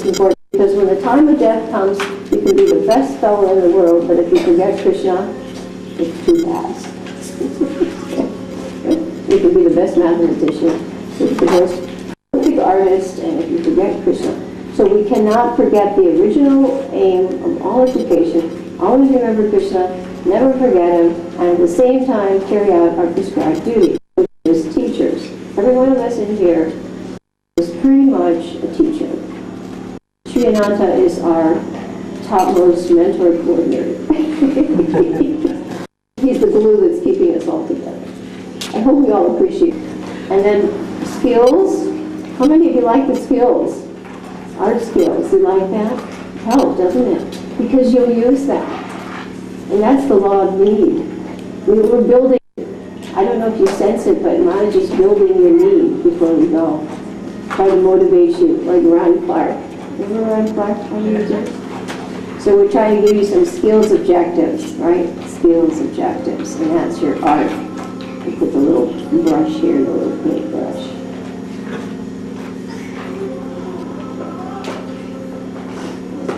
important, because when the time of death comes, you can be the best fellow in the world, but if you forget Krishna, it's too bad. You can be the best mathematician, the most prolific artist, and if you forget Krishna. So we cannot forget the original aim of all education. Always remember Krishna, never forget him, and at the same time carry out our prescribed duty, which is teachers. Every one of us in here is pretty much a teacher. Sri Ananta is our topmost mentor coordinator. He's the glue that's keeping us all together. I hope we all appreciate it. And then skills. How many of you like the skills? Art skills. You like that? Help, doesn't it? Because you'll use that. And that's the law of need. We're building, I don't know if you sense it, but Maharaji's building your need before we go. Try to motivate you, like Ron Clark. Remember Ron Clark? So we're trying to give you some skills objectives, right? Skills objectives, and that's your art. We put the little brush here, the little paint brush.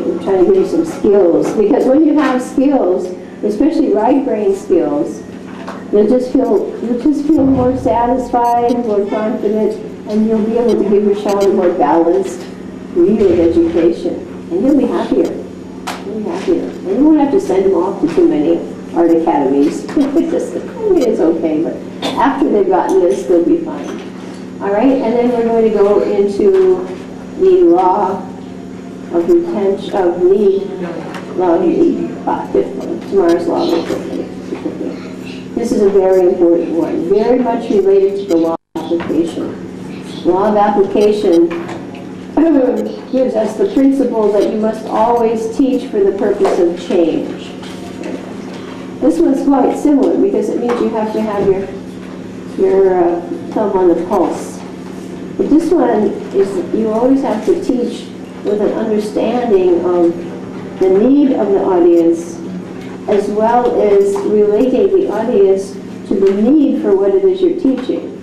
We're trying to give you some skills, because when you have skills, especially right brain skills, you'll just feel more satisfied, more confident, and you'll be able to give your child a more balanced, real education, and you'll be happier. You'll be happier, and you won't have to send them off to too many art academies. It's okay, but after they've gotten this, they'll be fine. All right, and then we're going to go into the law of retention, of need, law of need, fifth one, tomorrow's law of retention. This is a very important one, very much related to the law of application. Law of application gives us the principle that you must always teach for the purpose of change. This one's quite similar because it means you have to have your thumb on the pulse. But this one is you always have to teach with an understanding of the need of the audience, as well as relating the audience to the need for what it is you're teaching.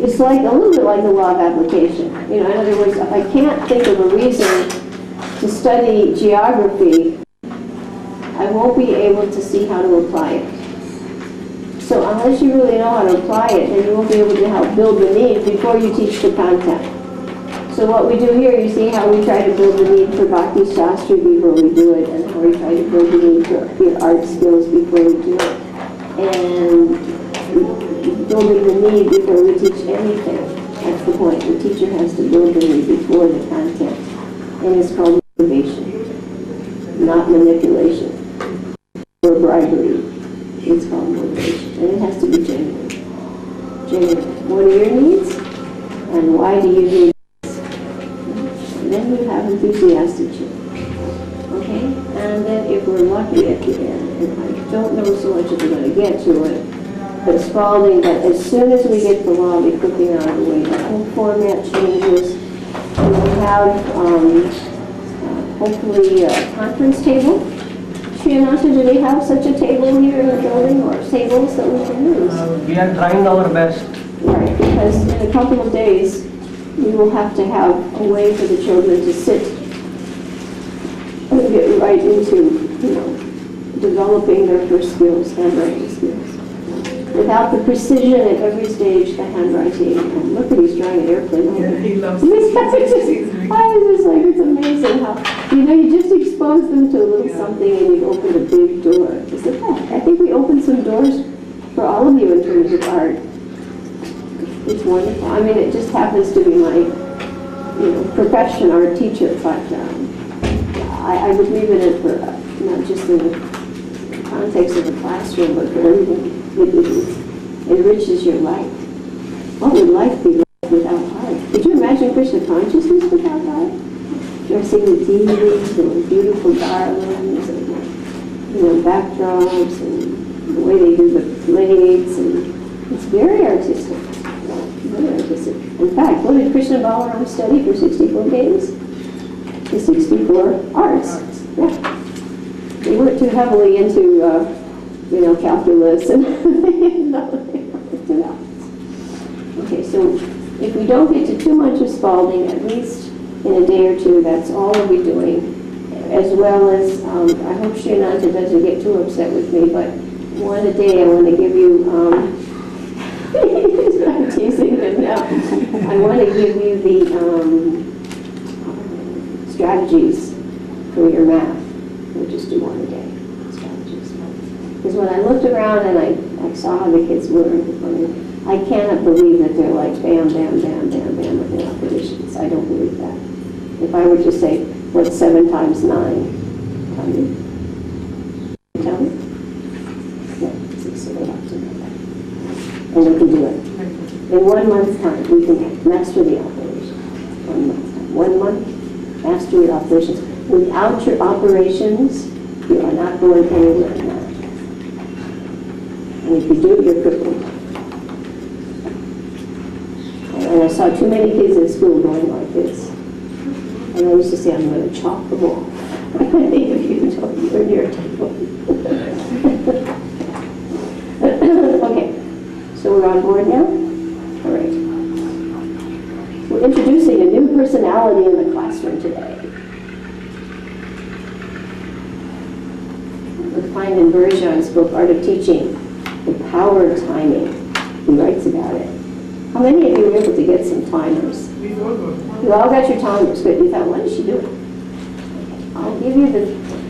It's like a little bit like the law of application. You know, in other words, if I can't think of a reason to study geography, I won't be able to see how to apply it. So unless you really know how to apply it, then you won't be able to help build the need before you teach the content. So what we do here, you see how we try to build the need for Bhakti Shastra before we do it, and how we try to build the need for your art skills before we do it. And building the need before we teach anything. That's the point. The teacher has to build the need before the content. And it's called motivation, not manipulation or bribery. It's called motivation. And it has to be genuine. Genuine. What are your needs? And why do you need this? And then you have enthusiastic children. Okay? And then if we're lucky at the end, and I don't know so much if we're going to get to it, but Spalding, that as soon as we get the law of equipping out of the way, the whole format changes. We'll have, hopefully, a conference table. Sri Ananta, do they have such a table here in the building, or tables that we can use? We are trying our best. Right, because in a couple of days, we will have to have a way for the children to sit and get right into, developing their first skills, handwriting skills. Without the precision at every stage, the handwriting. And look at he's drawing an airplane. Yeah, he loves I was just like, it's amazing how, you just expose them to a little something and you open a big door. It's the fact. I think we opened some doors for all of you in terms of art. It's wonderful. I mean, it just happens to be my, profession, art teacher, but I would leave it for not just in the context of the classroom, but for everything. It enriches your life. What would life be like without art? Could you imagine Krishna consciousness without art? Dressing the deities and beautiful garlands and backdrops and the way they do the plates, and it's very artistic. Very artistic. In fact, what did Krishna Balaram study for 64 days? The 64 arts. Yeah. They weren't too heavily into calculus and Okay, so if we don't get to too much of Spalding, at least in a day or two. That's all we'll be doing. As well as, I hope Srinanta doesn't get too upset with me, but one a day I want to give you, I'm teasing him now. I want to give you the strategies for your math. We'll just do one a day, strategies. Because when I looked around and I saw how the kids were, I cannot believe that they're like bam, bam, bam, bam, bam with their operations. I don't believe that. If I were to say, what's 7 times 9? Tell me. Tell me? Yeah, 6, so they have to know that. And we can do it. In 1 month's time, we can master the operation. 1 month's time. 1 month, master your operations. Without your operations, you are not going anywhere in life. And if you do, you're crippled. And I saw too many kids in school going like this. And I used to say, I'm going to chop them off. If you don't, you're near table. Okay, so we're on board now? All right. We're introducing a new personality in the classroom today. We'll find in Bergeon's book, Art of Teaching, the power of timing. He writes about it. How many of you were able to get some timers? You all got your timers, but you thought, what is she doing? Okay. I'll give you the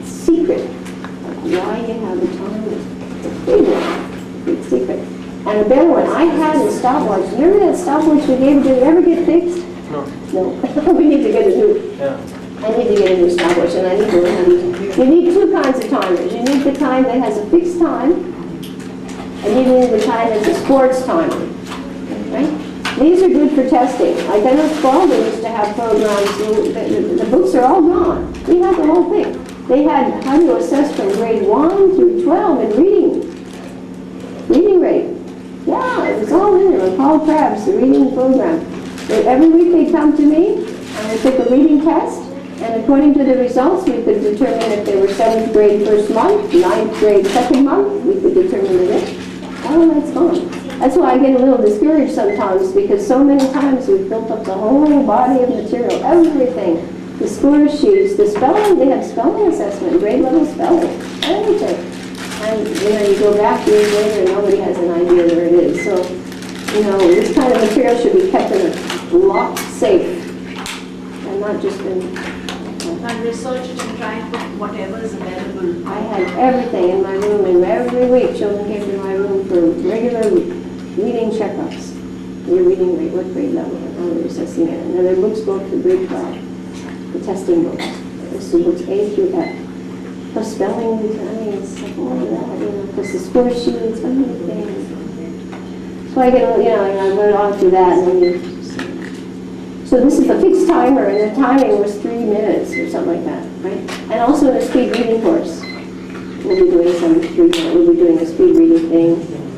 secret of why you have a timer. The big one, big secret. And a better one. I had a stopwatch. You remember that stopwatch we gave? Did it ever get fixed? No. No. We need to get a new. Yeah. I need to get a new stopwatch, and I need to learn how to use it. You need 2 kinds of timers. You need the kind that has a fixed time, and you need the kind that's a sports timer. Right? These are good for testing. Like I know Spalding used to have programs, the books are all gone. We had the whole thing. They had how to assess from grade 1 through 12 in reading rate. Yeah, it was all in there with Paul Krabs, the reading program. Every week they'd come to me and I'd take a reading test, and according to the results we could determine if they were 7th grade first month, 9th grade second month, we could determine the rest. Oh, that's gone. That's why I get a little discouraged sometimes, because so many times we've built up the whole body of material, everything. The score sheets, the spelling, they have spelling assessment, grade level spelling, everything. And, you go back years later and nobody has an idea where it is. So, this kind of material should be kept in a locked safe and not just in... And research it and try and put whatever is available. I had everything in my room, and every week children came to my room for regular reading checkups. Your reading rate, what grade level, and how they're assessing it. And then their books go up to grade 12, the testing books. This is books A through F. Plus spelling, stuff all of that, plus the score sheets, so many things. So I get, I went on through that, and then so this is the fixed timer, and the timing was 3 minutes or something like that, right? And also in a speed reading course, we'll be doing a speed reading thing.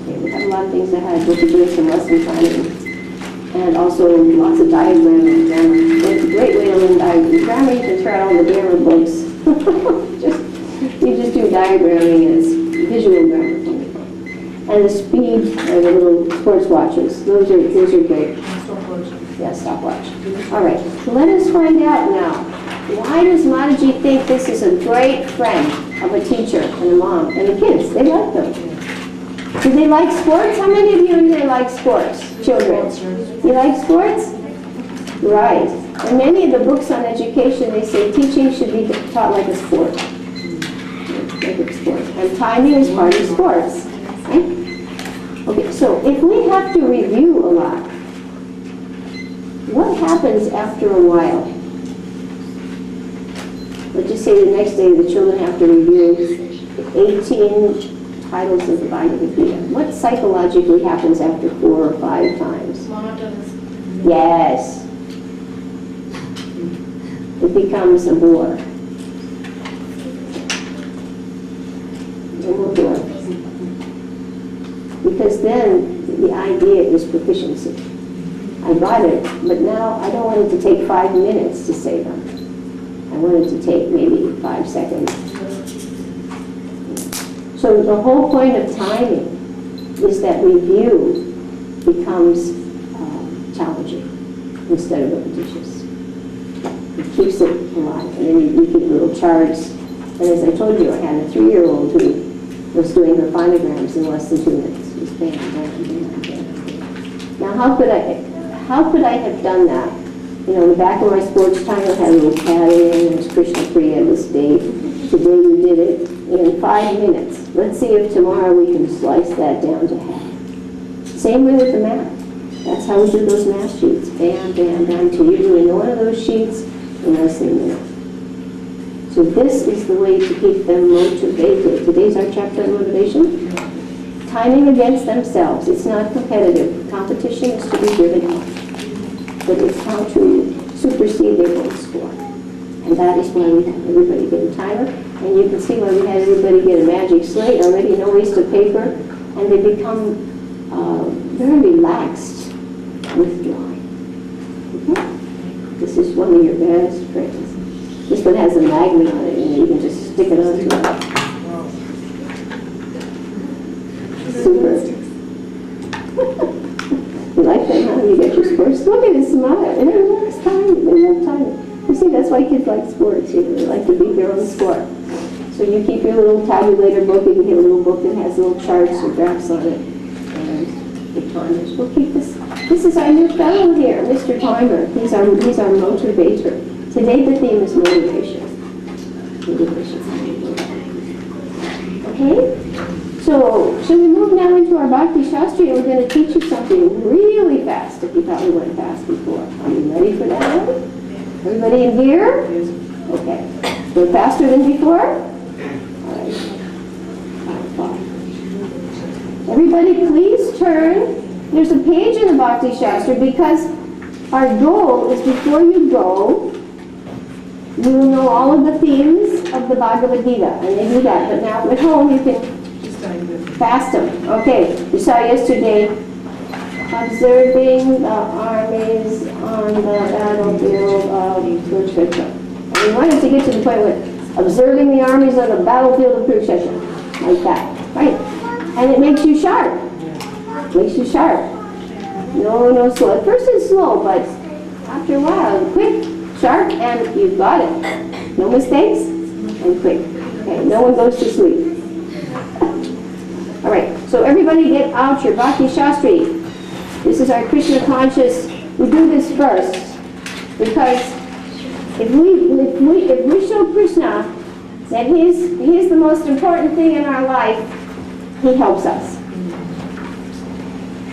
Okay, we have a lot of things ahead. We'll be doing some lesson planning, and also lots of diagramming. It's a great way to learn diagramming. Grammar, you can throw out all the grammar books. You just do diagramming, and it's visual grammar. And the speed, or the little sports watches, those are great. Yeah, stopwatch. All right, so let us find out now. Why does Mataji think this is a great friend of a teacher and a mom and the kids? They like them. Do they like sports? How many of you in here like sports? Children. You like sports? Right. And many of the books on education, they say teaching should be taught like a sport. Like a sport. And timing is part of sports. Right? Okay, so if we have to review a lot, what happens after a while? Let's just say the next day the children have to review 18 titles of the Bhagavad Gita. What psychologically happens after 4 or 5 times? Monotonous. Yes. It becomes a bore. Because then the idea is proficiency. I got it, but now I don't want it to take 5 minutes to say them. I want it to take maybe 5 seconds. So the whole point of timing is that review becomes challenging instead of repetitious. It keeps it alive. And then you keep little charts. And as I told you, I had a 3-year-old who was doing her phonograms in less than 2 minutes. Just bam, bam, bam, bam. Now, how could I have done that? You know, in the back of my sports timer had a little pad in, there's Krishna Priya, this date. Today we did it in 5 minutes. Let's see if tomorrow we can slice that down to half. Same way with the math. That's how we do those math sheets. Bam, bam, bam, till you're doing one of those sheets in less than a minute. So this is the way to keep them motivated. Today's our chapter on motivation. Timing against themselves. It's not competitive. Competition is to be driven out. But it's how to supersede their own score. And that is why we have everybody get a timer. And you can see why we had everybody get a magic slate already, no waste of paper. And they become very relaxed with drawing. Okay? This is one of your best friends. This one has a magnet on it, and you can just stick it onto it. Super. You like that, huh? You get your sports. Look at his smile. And they love time. They love time. You see, that's why kids like sports. You know, they like to beat their own score. So you keep your little tabulator book. You can get a little book that has little charts or graphs on it. And the timers. We'll keep this. This is our new fellow here, Mr. Timer. He's our motivator. Today the theme is motivation. Motivation. Okay? So, should we move now into our Bhakti Shastri, and we're going to teach you something really fast, if you thought we went fast before. Are you ready for that? Everybody in here? Okay. Go faster than before? All right. Everybody please turn. There's a page in the Bhakti Shastri because our goal is before you go, you will know all of the themes of the Bhagavad Gita, and they do that. But now at home you can fast them. Okay, we saw yesterday observing the armies on the battlefield of Kurukshetra. And we wanted to get to the point with observing the armies on the battlefield of Kurukshetra, like that, right? And it makes you sharp. Makes you sharp. No slow. At first it's slow, but after a while, quick, sharp, and you've got it. No mistakes, and quick. Okay, no one goes to sleep. All right, so everybody get out your Bhakti Shastri. This is our Krishna conscious. We do this first because if we show Krishna that he's the most important thing in our life, he helps us.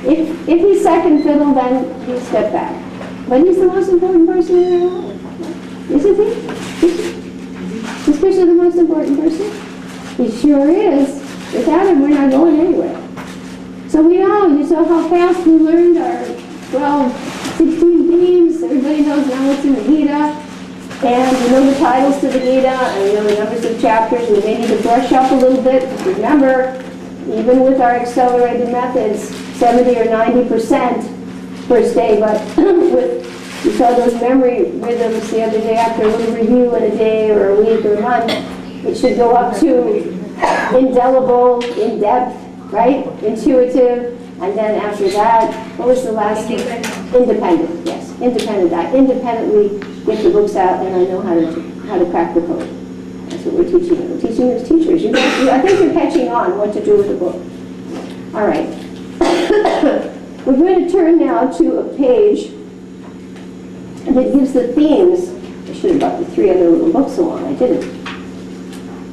If he's second fiddle, then we step back. But he's the most important person in our life. Isn't he? Is Krishna the most important person? He sure is. Without him, we're not going anywhere. So we know, you saw how fast we learned our 16 themes. Everybody knows now what's in the Gita. And you know the titles to the Gita, and you know the numbers of chapters. We may need to brush up a little bit. Remember, even with our accelerated methods, 70 or 90% first day, but you saw those memory rhythms the other day after a little review in a day or a week or a month. It should go up to indelible, in-depth, right? Intuitive, and then after that, what was the last one? Independent, yes. Independent. I independently get the books out and I know how to crack the code. That's what we're teaching you. We're teaching you as teachers. I think you're catching on what to do with the book. All right. We're going to turn now to a page that gives the themes. I should have brought the 3 other little books along. I didn't.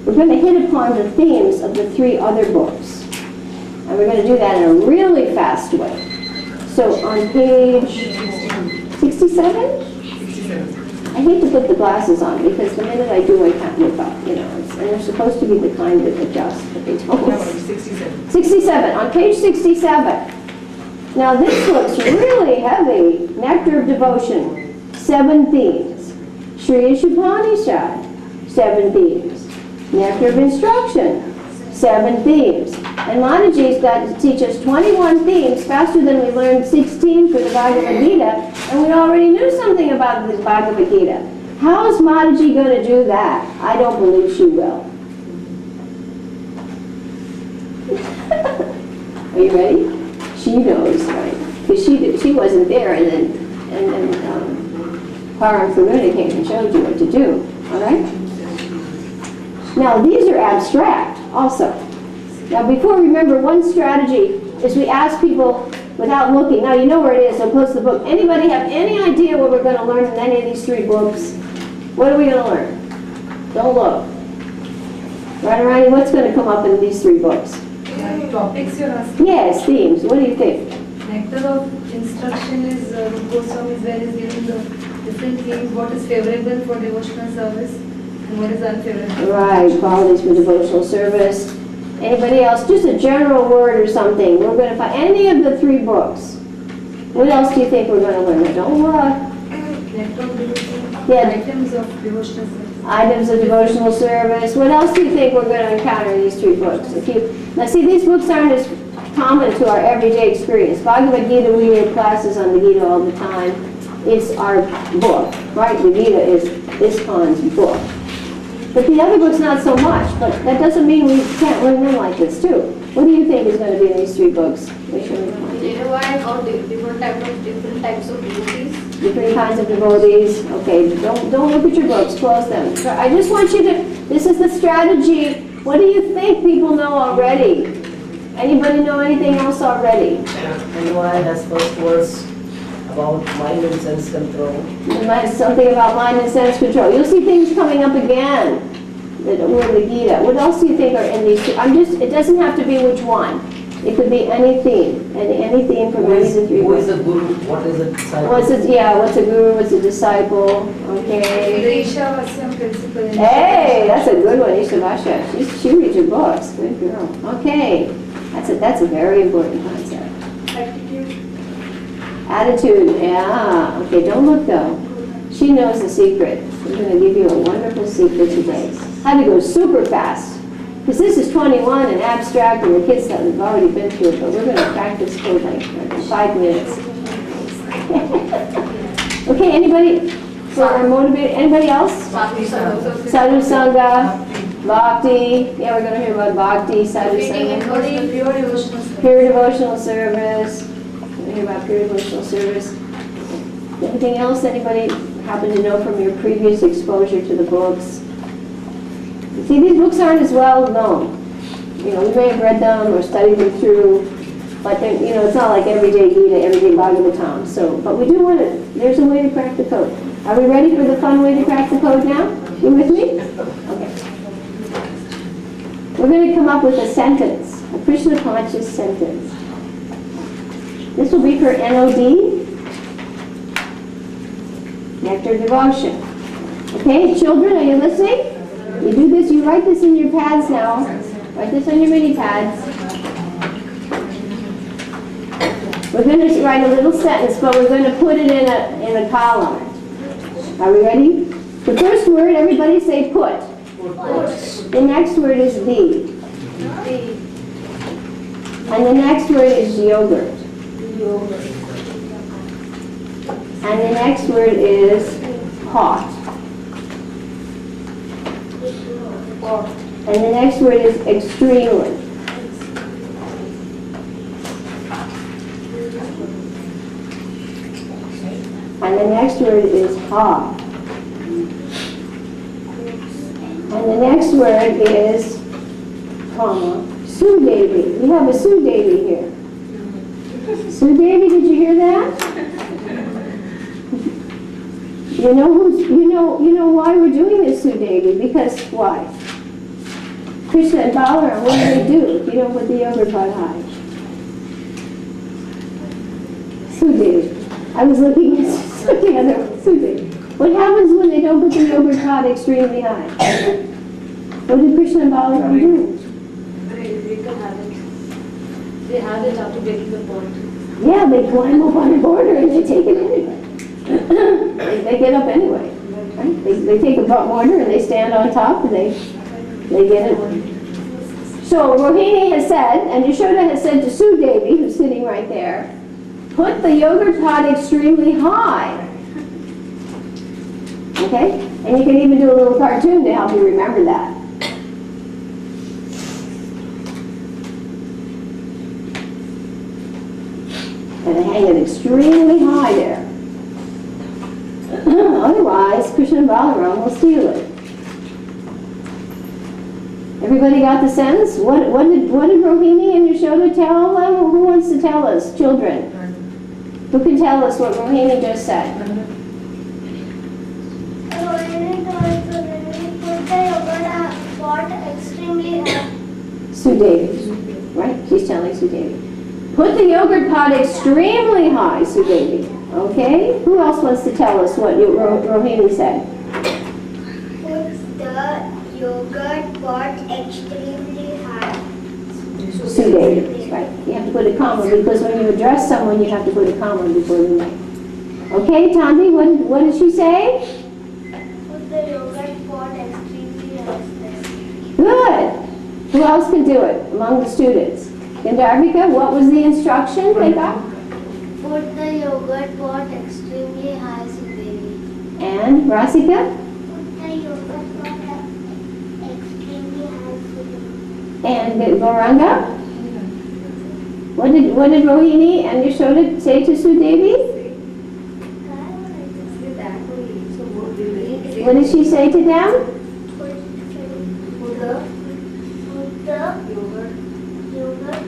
We're going to hit upon the themes of the 3 other books. And we're going to do that in a really fast way. So on page 67? I hate to put the glasses on because the minute I do, I can't look up. You know, and they're supposed to be the kind that adjust, but they don't. 67. 67, on page 67. Now this looks really heavy. Nectar of Devotion, 7 themes. Shri Ishopanishad, 7 themes. Nectar of Instruction, 7 themes. And Mataji's got to teach us 21 themes faster than we learned 16 for the Bhagavad Gita, and we already knew something about the Bhagavad Gita. How is Mataji going to do that? I don't believe she will. Are you ready? She knows, right? Because she wasn't there, and then Param Pramuna came and showed you what to do, all right? Now, these are abstract also. Now, before, remember, one strategy is we ask people without looking. Now, you know where it is, so close the book. Anybody have any idea what we're going to learn in any of these 3 books? What are we going to learn? Don't look. Right, Rani, what's going to come up in these 3 books? Topics you're asking. Yes, themes. What do you think? Nectar of instruction is Goswami is where is giving the different themes, what is favorable for devotional service and what is unfavorable. Right, qualities for devotional service. Anybody else? Just a general word or something. We're going to find any of the 3 books. What else do you think we're going to learn? Don't look. Nectar of devotional, Yeah. items of devotional service. Items of devotional service. What else do you think we're going to encounter in these 3 books? Now see, these books aren't as common to our everyday experience. Bhagavad Gita, we hear classes on the Gita all the time. It's our book, right? The Gita is ISKCON's book. But the other books not so much, but that doesn't mean we can't learn them like this too. What do you think is going to be in these 3 books? Derive or different types of devotees. Different kinds of devotees. Okay, don't look at your books, close them. I just want you to, this is the strategy. What do you think people know already? Anybody know anything else already? Anyone has first verse about mind and sense control. Something about mind and sense control. You'll see things coming up again that were in the Gita. What else do you think are in these 2? It doesn't have to be which one. It could be any theme, any theme from any of the 3 Who is books. the guru? What is a disciple? What's a guru, what's a disciple? Okay. The Ishavasya principle. Hey, that's a good one, Ishavasya. She reads your books. Good girl. Okay. That's a very important concept. Attitude, yeah. Okay, don't look though. She knows the secret. We're going to give you a wonderful secret today. Had to go super fast. Because this is 21 and abstract, and the kids have already been through it, but we're going to practice for like 5 minutes. Okay, anybody? For motivated? Anybody else? Sadhu Sangha, Bhakti. Yeah, we're going to hear about Bhakti, Sadhu Sangha. Pure devotional service. Pure devotional service. We're going to hear about pure devotional service. Anything else anybody happen to know from your previous exposure to the books? See, these books aren't as well known. You know, we may have read them or studied them through, but they're, you know, it's not like everyday Gita, everyday Bhagavatam. So, but we do want to, there's a way to crack the code. Are we ready for the fun way to crack the code now? You with me? Okay. We're going to come up with a sentence, a Krishna conscious sentence. This will be for NOD, Nectar Devotion. Okay, children, are you listening? You do this, you write this in your pads now. Write this on your mini pads. We're going to write a little sentence, but we're going to put it in a column. Are we ready? The first word, everybody say put. The next word is the. And the next word is yogurt. And the next word is pot. And the next word is extremely. And the next word is hot. And the next word is, Sue Devi. We have a Sue Devi here. Sue Devi, did you hear that? You know why we're doing this, Sue Devi? Because why? Krishna and Balaram, what do if you don't put the yogurt pot high? Sue Devi. I was looking at the other one, Sue Devi. What happens when they don't put the yogurt pot extremely high? What did Krishna and Balaram do? They can have it. They have it after getting the pot. Yeah, they climb up on the border and they take it anyway. They get up anyway. Right? They take a border and they stand on top and they get it. So Rohini has said, and Yashoda has said to Sue Devi, who's sitting right there, put the yogurt pot extremely high. Okay? And you can even do a little cartoon to help you remember that. And hang it extremely high there. otherwise Krishna and Balaram will steal it. Everybody got the sense? What did Rohini and Yashoda tell them? Who wants to tell us? Children. Who can tell us what Rohini just said? Rohini told Sudevi, put the yogurt pot extremely high. Sudevi, right? She's telling Sudevi. Put the yogurt pot extremely high, Sudevi. Okay? Who else wants to tell us what Rohini said? Put the yogurt pot extremely high. Sudevi, right? You have to put a comma because when you address someone, you have to put a comma before the name. Okay, Tandi, what did she say? Put the yogurt pot extremely high. Good. Who else can do it among the students? Gandharvika, what was the instruction they got? Put the yogurt pot extremely high, Sudevi. And Rasika? Put the yogurt pot extremely high, Sudevi. And Gauranga? What did Rohini and Yashoda say to Sudevi? What did she say to them? Put the yogurt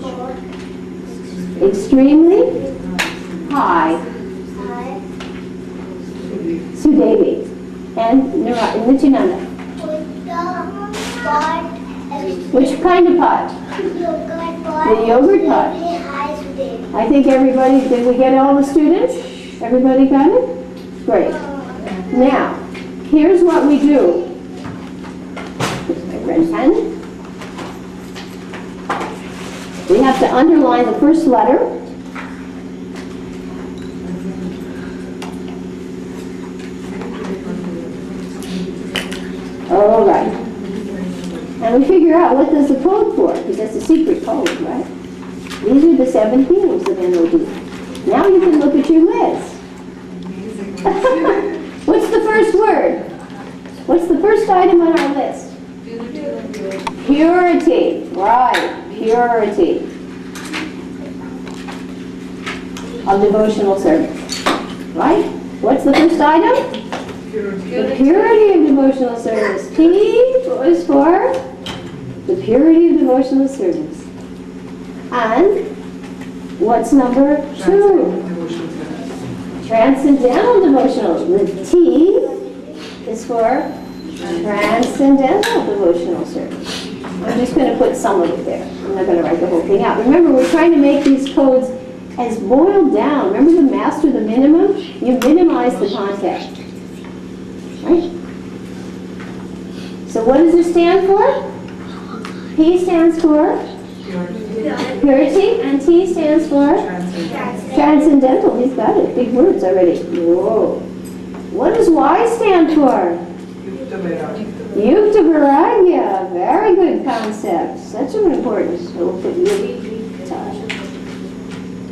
pot Extremely high. high. Sudevi. And Nityananda. Put the pot Which kind of pot? yogurt pot The yogurt pot. extremely high, Sudevi. I think everybody, did we get all the students? Everybody got it? Great. Now, here's what we do. Here's my red pen. We have to underline the first letter. All right. And we figure out what does the code for, because that's a secret code, right? These are the 7 themes of NOD. Now you can look at your list. What's the first word? What's the first item on our list? Purity. Right, purity of devotional service. Right? What's the first item? The purity of devotional service. P is for the purity of devotional service. And what's number 2? Transcendental devotional. The T is for transcendental devotional service. I'm just going to put some of it there. I'm not going to write the whole thing out. Remember, we're trying to make these codes as boiled down. Remember the master, the minimum? You minimize the context. Right? So what does it stand for? P stands for purity, and T stands for transcendental. He's got it. Big words already. Whoa. What does Y stand for? Yukta Vairagya. Very good concept. Such an important. So we'll put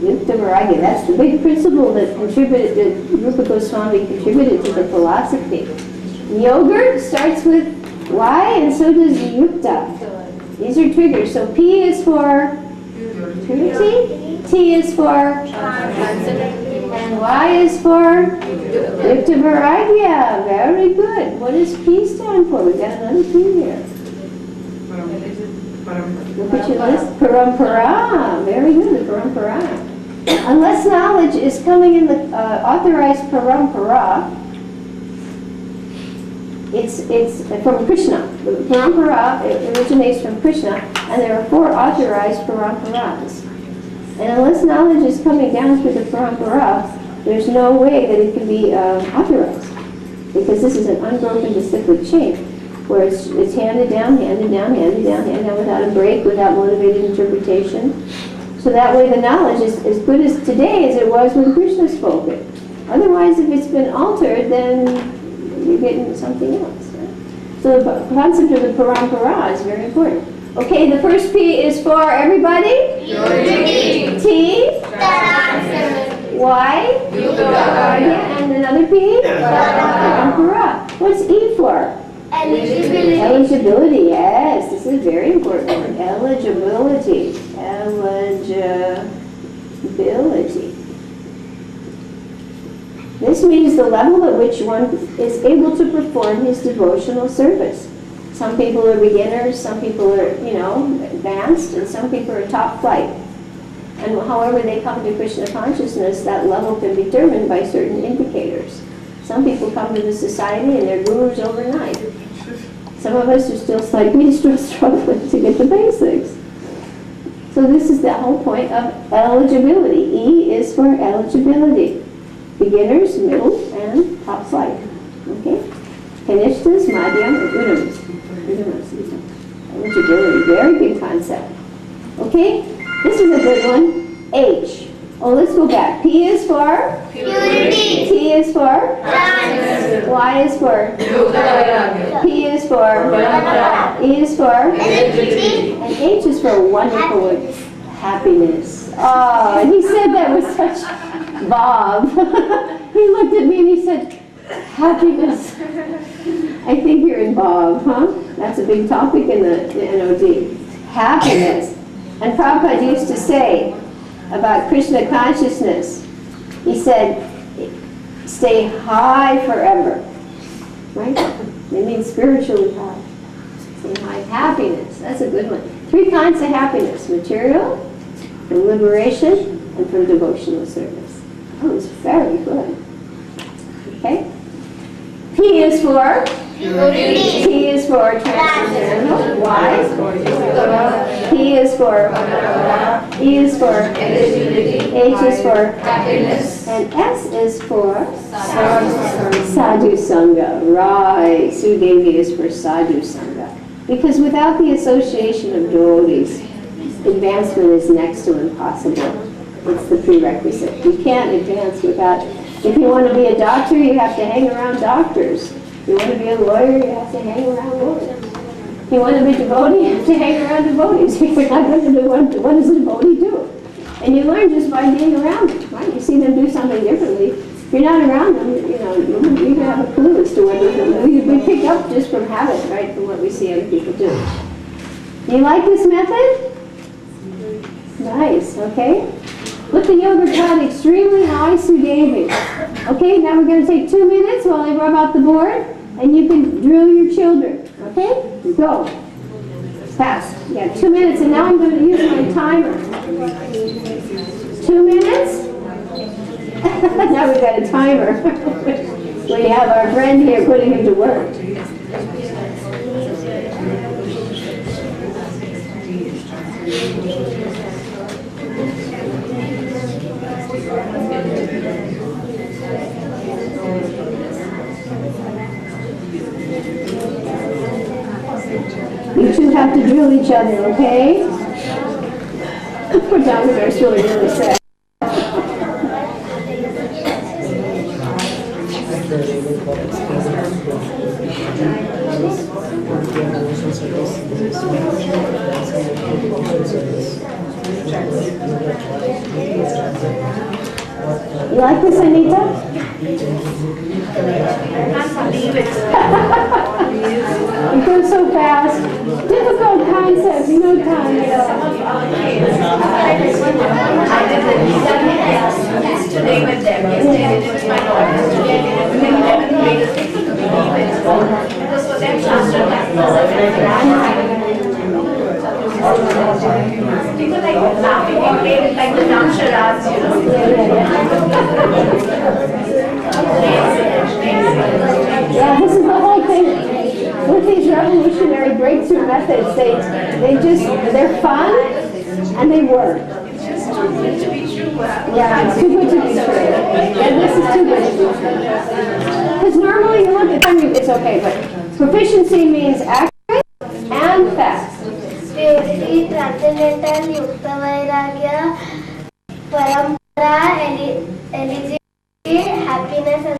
Yukta Vairagya. That's the big principle that Rupa Goswami contributed to the philosophy. Yogurt starts with Y, and so does Yukta. These are triggers. So P is for purity, T is for and Y is for Yukta Vairagya. Very good. What does P stand for? We've got another P here. Look at your list. Parampara. Very good. Parampara. Unless knowledge is coming in the authorized parampara, it's from Krishna. The parampara originates from Krishna, and there are 4 authorized paramparas. And unless knowledge is coming down through the parampara, there's no way that it can be authorized, because this is an unbroken cyclic chain, where it's handed down, handed down, handed down, handed down without a break, without motivated interpretation. So that way the knowledge is as good as today as it was when Krishna spoke it. Otherwise, if it's been altered, then you're getting something else. Right? So the concept of the parampara is very important. Okay, the first P is for everybody? Purity. T? Transcendental. Y? And another P? Parampara. What's E for? Eligibility. Eligibility, yes. This is very important. Eligibility. Eligibility. This This means the level at which one is able to perform his devotional service. Some people are beginners, some people are, advanced, and some people are top flight. And however they come to Krishna consciousness, that level can be determined by certain indicators. Some people come to the society and they're gurus overnight. Some of us are still slightly struggling to get the basics. So this is the whole point of eligibility. E is for eligibility. Beginners, middle, and top flight. Okay? Kanishtas, madhyam, and udamas. Eligibility, very good concept. Okay? This is a good one. H. Oh, let's go back. P is for? Purity. T is for? Trance. Y is for? P is for? Parampara. E is for? Electricity. And H is for wonderful word. Happiness. Oh, and he said that with such Bob. He looked at me and he said, happiness. I think you're in Bob, huh? That's a big topic in the NOD. Happiness. And Prabhupada used to say about Krishna consciousness, he said, stay high forever. Right? It means spiritually high. Stay high. Happiness. That's a good one. 3 kinds of happiness. Material, from liberation, and from devotional service. That was very good. Okay? P is for? Purity. T is for transcendental. Y? P is for? E is for? H is for? Happiness. And S is for? Sadhu Sangha. Right. Sudevi is for Sadhu Sangha. Because without the association of devotees, advancement is next to impossible. It's the prerequisite. You can't advance without. If you want to be a doctor, you have to hang around doctors. If you want to be a lawyer, you have to hang around lawyers. If you want to be a devotee, you have to hang around devotees. If you're not going to do what does a devotee do? And you learn just by being around them, right? You see them do something differently. If you're not around them, you can have a clue as to what they do. We pick up just from habit, right, from what we see other people do. You like this method? Nice, okay. Put the yoga pad extremely high, Sudevi. Okay, now we're going to take 2 minutes while I rub out the board, and you can drill your children. Okay? Go. Fast. Yeah, 2 minutes, and now I'm going to use my timer. 2 minutes? Now we've got a timer. We have our friend here putting him to work. You two have to drill each other, okay? Poor Dr. Bear's really, really sad. You like this, Anita? It goes so fast. Difficult concept, no time at all. Yesterday with them, yesterday with my daughter, today with the 11th graders, they couldn't believe it. It was for them Shastra classes. They were like laughing, they played it like the dumb charades, you know. Yeah, this is the whole thing. With these revolutionary breakthrough methods, they're fun and they work. It's just too good to be true. Yeah, it's too good to be true. And this is too good to be true. Because normally you look at them, it's okay, but proficiency means accurate and fast. Purity, transcendental, yukta vairagya, parampara, eligibility, happiness, and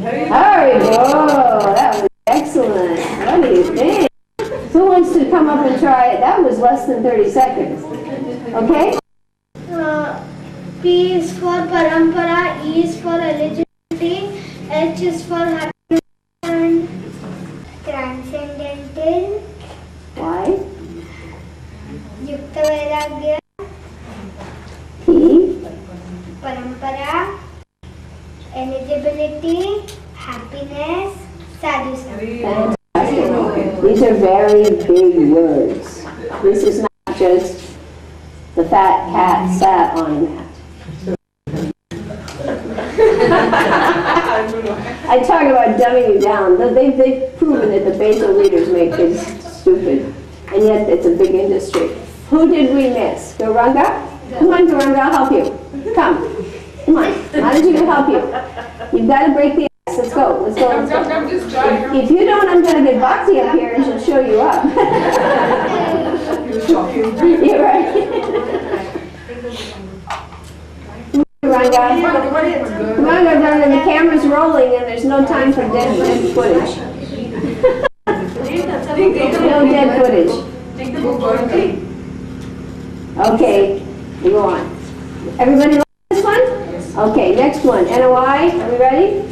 There we go. That was excellent. What do you think? Who wants to come up and try it? That was less than 30 seconds. Okay? P is for parampara, E is for eligibility, H is for happiness and transcendental, Y, yukta vairagya, P, parampara, eligibility, are very big words. This is not just the fat cat sat on a mat. I talk about dumbing you down. They've proven that the basal readers make kids stupid, and yet it's a big industry. Who did we miss? Gauranga? Come on, Gauranga, I'll help you. Come on. Manaji will help you. You've got to break the ice. Let's go. Let's go. Let's go. If you don't, I'm going to get Bhakti up here and she'll show you up. You're right. Gauranga. Come on, Gauranga. The camera's rolling and there's no time for dead footage. No dead footage. Take the book. Okay, we go on. Everybody like this one? Okay, next one. NOI, are we ready?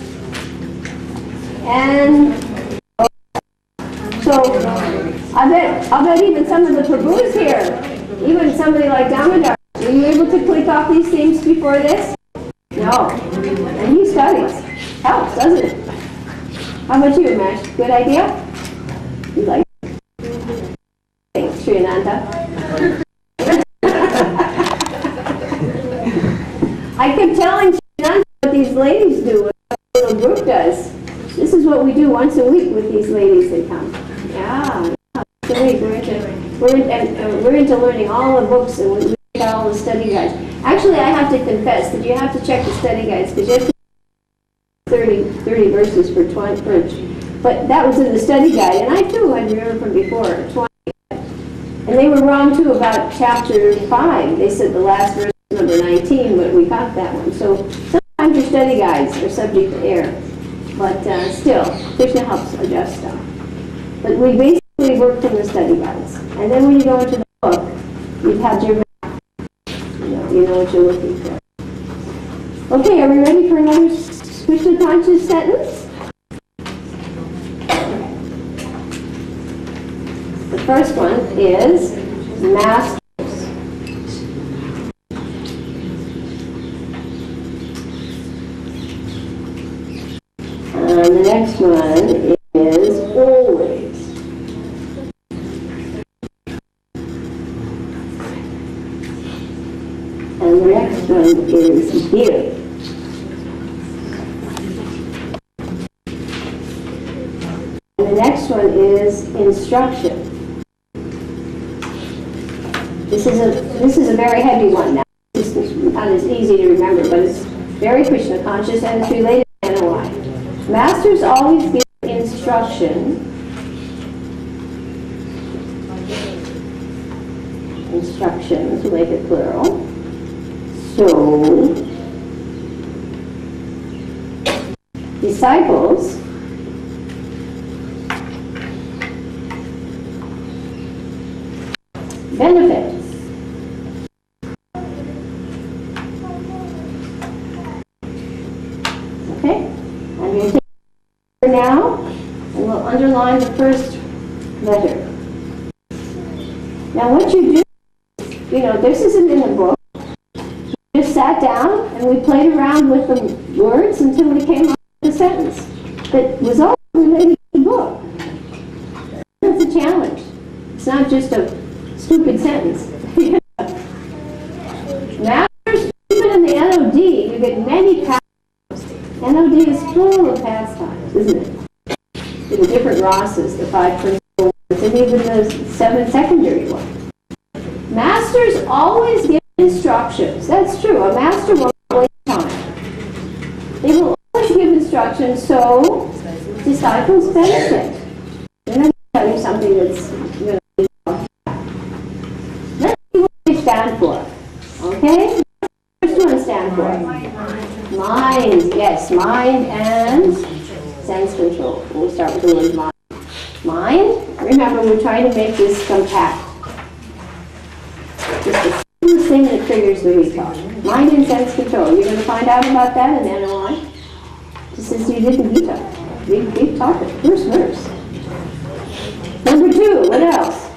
And so I'll bet even some of the Prabhus here, even somebody like Damodar, were you able to click off these things before this? No. And he studies. Helps, doesn't it? How about you, Umesh? Good idea? You like it? Thanks, Sriyananta. I kept telling Shannon what these ladies do, what the little group does. This is what we do once a week with these ladies that come. Yeah, once a week. We're into learning all the books and we got all the study guides. Actually, I have to confess that you have to check the study guides because you have to 30 verses for 20. But that was in the study guide, and I too had remembered from before 20. And they were wrong too about chapter 5. They said the last verse number 19, but we got that one. So sometimes your study guides are subject to error. But still, Krishna helps adjust stuff. But we basically work from the study guides. And then when you go into the book, you've had your map. You know what you're looking for. Okay, are we ready for another Krishna conscious sentence? The first one is master. And the next one is always. And the next one is give. And the next one is instruction. This is a very heavy one now. This is not as easy to remember, but it's very Krishna conscious and it's related to NOI. Masters always give instruction. Instruction, to make it plural. So, disciples benefit. Okay? And you're taking now, and we'll underline the first letter. Now what you do, this isn't in the book. We just sat down and we played around with the words until we came up with a sentence that was all related to the book. That's a challenge. It's not just a stupid sentence. Masters, even in the NOD, you get many pastimes. NOD is full of pastimes, isn't it? The different rasas, the 5 principal ones, and even the 7 secondary ones. Masters always give instructions. That's true. A master won't waste time. They will always give instructions so disciples benefit. I'm going to tell you something that's going to be Let's see what they stand for. Okay? What does one stand for? Mind. Yes, mind and sense control. We'll start with the word mind. Mind, remember we're trying to make this compact. Just the simplest thing that triggers the recall. Mind and sense control. You're going to find out about that in NOI. Just as you did in Gita. Big topic. First verse. Number 2, what else?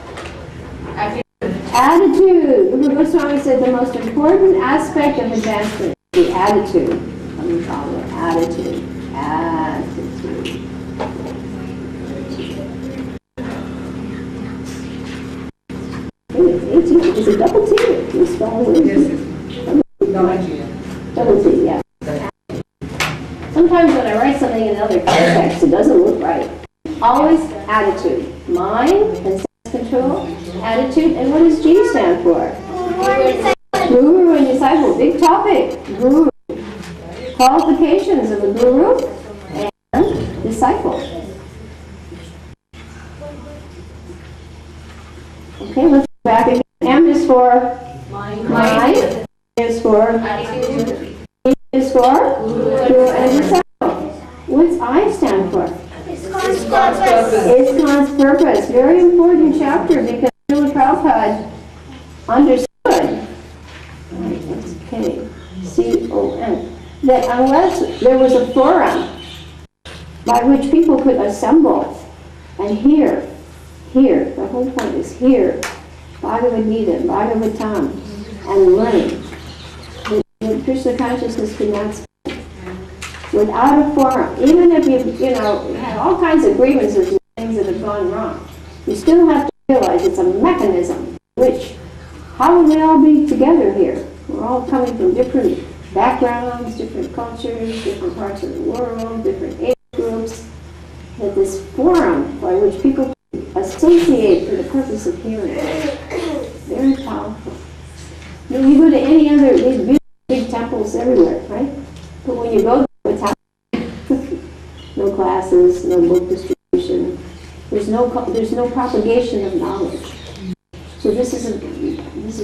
Attitude. Rupa Goswami said the most important aspect of advancement is the attitude. Let me call it attitude. Attitude. Is it double T? You spell it? Double T, yeah. Sometimes when I write something in another context, it doesn't look right. Always attitude. Mind and self-control, attitude, and what does G stand for? Guru and disciple. Big topic. Guru. Qualifications of a guru and disciple. Okay, let's go back again. M is for mind. A is for attitude. E is for guru and disciple. What's I stand for? ISKCON's purpose. Very important chapter because Srila Prabhupada understood. Okay, C-O-N. That unless there was a forum by which people could assemble and hear, the whole point is hear Bhagavad Gita, Bhagavatam, and learn. The Krishna consciousness could not speak without a forum. Even if you had all kinds of grievances and things that have gone wrong, you still have to realize it's a mechanism which, how will they all be together here? We're all coming from different backgrounds, different cultures, different parts of the world, different age groups. That this forum by which people associate for the purpose of hearing, very powerful. You go to any other big temples everywhere, right? But when you go to what's happening, no classes, no book distribution, there's no propagation of knowledge. So this is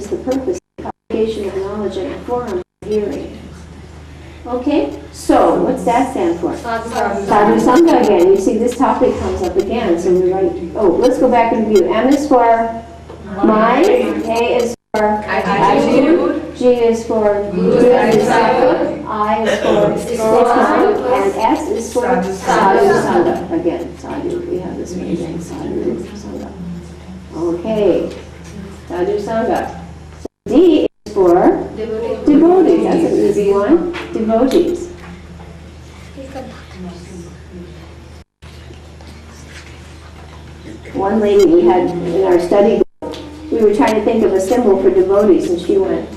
the purpose, propagation of knowledge and a forum of hearing. Okay, so what's that stand for? Sadhu Sangha again. You see this topic comes up again, so we write, let's go back and review. M is for mind, A is for attitude, G is for guru and disciple, I is for ISKCON, and S is for Sadhu Sangha. Again, Sadhu, we have this one again, Sadhu Sangha. Okay, Sadhu Sangha. So D is for devotees. That's an easy one. Devotees. One lady we had in our study group, we were trying to think of a symbol for devotees, and she went.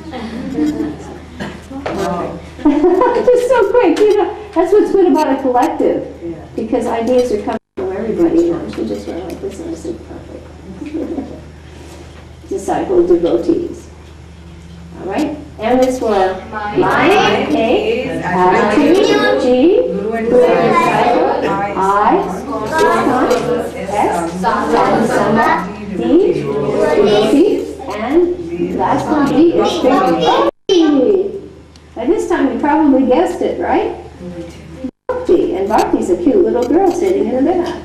Just so quick, that's what's good about a collective, because ideas are coming from everybody. She just went like this, and I said, perfect. Disciple, devotees. All right. M is for mind, A, attitude, G, guru and disciple, I, ISKCON, S, Sadhu Sangha, D, devotees, and last one, D is Bhakti. By this time you probably guessed it, right? Bhakti, and Bhakti's a cute little girl sitting in the back.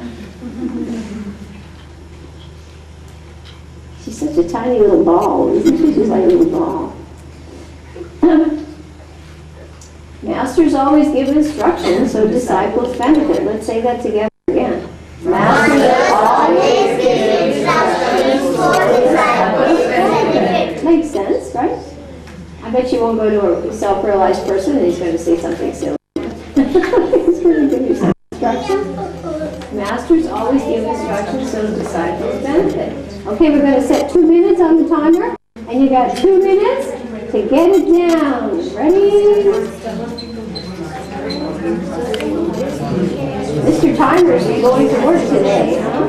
She's such a tiny little ball, isn't she? She's like a little ball. Masters always give instructions so disciples benefit. Let's say that together again. Masters always give instructions so disciples benefit. Makes sense, right? I bet you won't go to a self-realized person and he's going to say something silly. He's going to give you some instructions. Masters always give instructions so disciples benefit. Okay, we're going to set 2 minutes on the timer, and you got 2 minutes to get it down. Ready? Mr. Timer's going to work today, huh?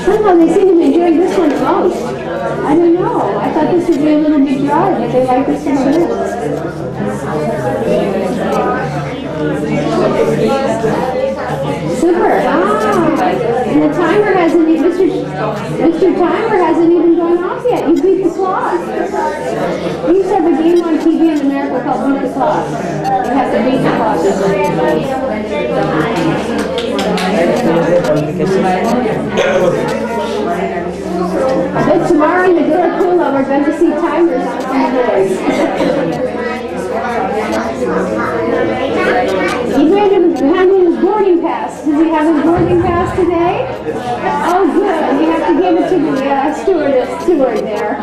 Somehow they seem to be enjoying this one the most. I don't know. I thought this would be a little bit dry, but they like this one the most. Super. Ah, and the timer hasn't even Mr. Timer hasn't even gone off yet. You beat the clock. We used to have a game on TV in America called Beat the Clock. You have to beat the clock. I bet tomorrow in the Gurukula we're going to see timers on some boards. He's ready to hand in his boarding pass. Does he have his boarding pass today? Oh, good. You have to give it to the steward there.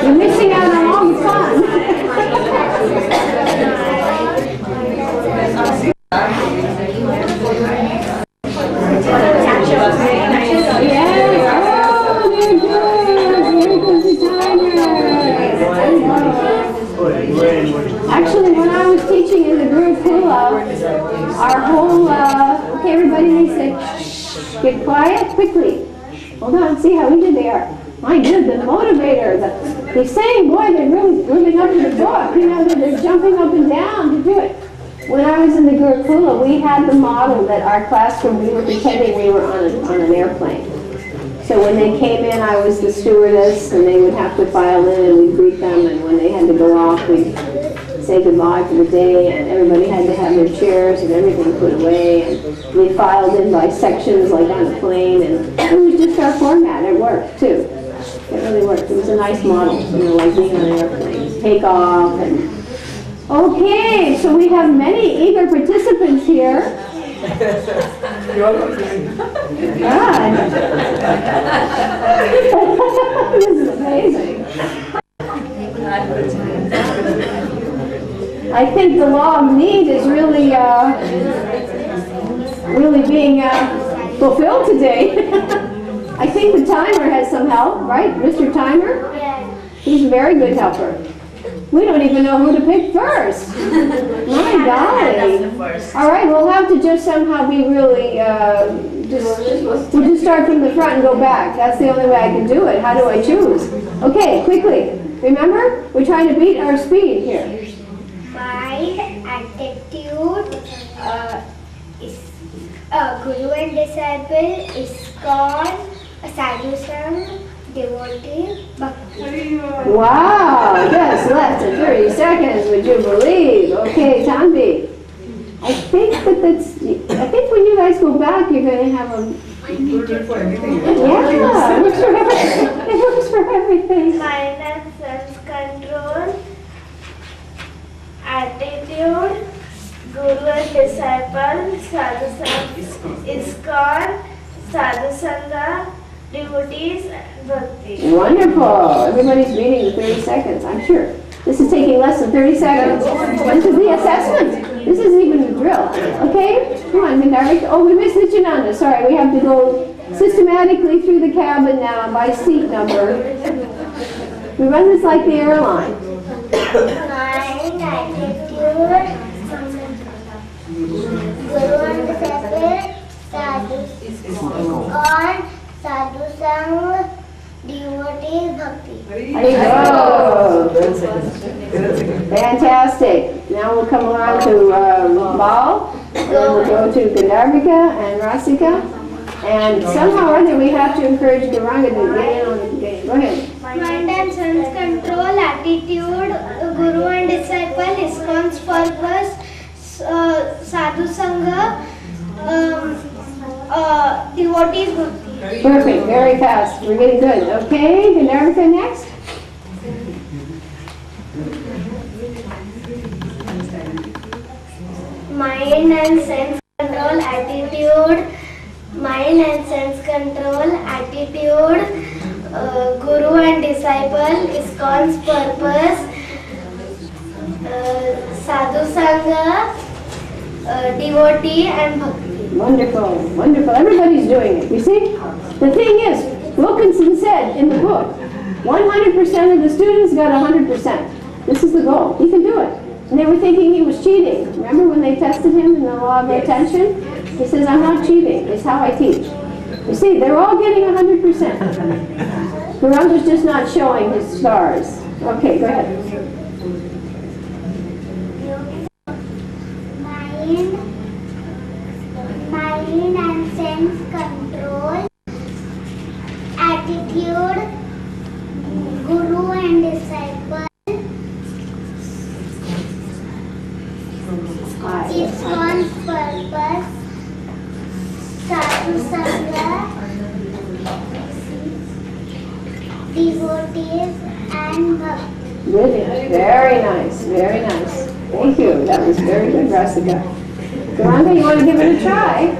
You're missing out on all the fun. Actually, when I was teaching in the Gurukula, our whole, okay, everybody, they said, shh, get quiet, quickly. Hold on, see how eager they are. My God, the motivator, the saying, boy, they're really living up to the book. You know, they're jumping up and down to do it. When I was in the Gurukula, we had the model that our classroom, we were pretending we were on an airplane. So when they came in, I was the stewardess, and they would have to file in, and we'd greet them, and when they had to go off, we'd say goodbye for the day, and everybody had to have their chairs and everything put away, and we filed in by sections like on a plane, and it was just our format. It worked, too. It really worked. It was a nice model, you know, like being on an airplane. Take off, and... Okay, so we have many eager participants here. God. This is amazing. I think the law of need is really being fulfilled today. I think the timer has some help, right? Mr. Timer? Yes. He's a very good helper. We don't even know who to pick first. My golly. All right, we'll have to just somehow be really, we'll just start from the front and go back. That's the only way I can do it. How do I choose? Okay, quickly. Remember, we're trying to beat our speed here. Mind, attitude, Guru and disciple, ISKCON, sadhusam, devotee, bhakti. Wow, yes, less than 30 seconds, would you believe? Okay, Tanvi. I think when you guys go back, you're going to have a... Yeah, it works for everything. It works for everything. Mind and self-control, attitude, Guru and disciple, sadhusam, ISKCON, sadhusanga, devotees, bhakti. Wonderful. Everybody's reading the 30 seconds, I'm sure. This is taking less than 30 seconds. This is the assessment. This isn't even the drill. Okay? Come on, Gandharva. Oh, we missed Nityananda. Sorry, we have to go systematically through the cabin now by seat number. We run this like the airline. Mind, attitude, Guru and disciple, sadhusam, sadhusang, devotees, bhakti. There you go. Fantastic. Now we'll come around to Bal, and then we'll go to Gandharvika and Rasika. And somehow or other we have to encourage Gauranga to get in on the game. Go ahead. Mind and sense control, attitude, Guru and disciple, ISKCON's purpose, sadhu sangha, devotees, bhakti. Perfect. Very fast. We're getting good. Okay. Gandharvika next. Mind and sense control, attitude, mind and sense control, attitude, Guru and disciple, ISKCON's purpose, sadhu sangha, devotee and bhakti. Wonderful. Wonderful. Everybody's doing it. You see? The thing is, Wilkinson said in the book, 100% of the students got 100%. This is the goal. He can do it. And they were thinking he was cheating. Remember when they tested him in the law of retention? He says, I'm not cheating. It's how I teach. You see, they're all getting 100%. Gauranga's just not showing his stars. Okay, go ahead. Mind mind and sense control, attitude, guru and disciple, ISKCON's purpose, sadhu sangha, devotees and bhakti. Brilliant. Very nice. Very nice. Thank you. That was very good, Rasika. Garanga, you want to give it a try?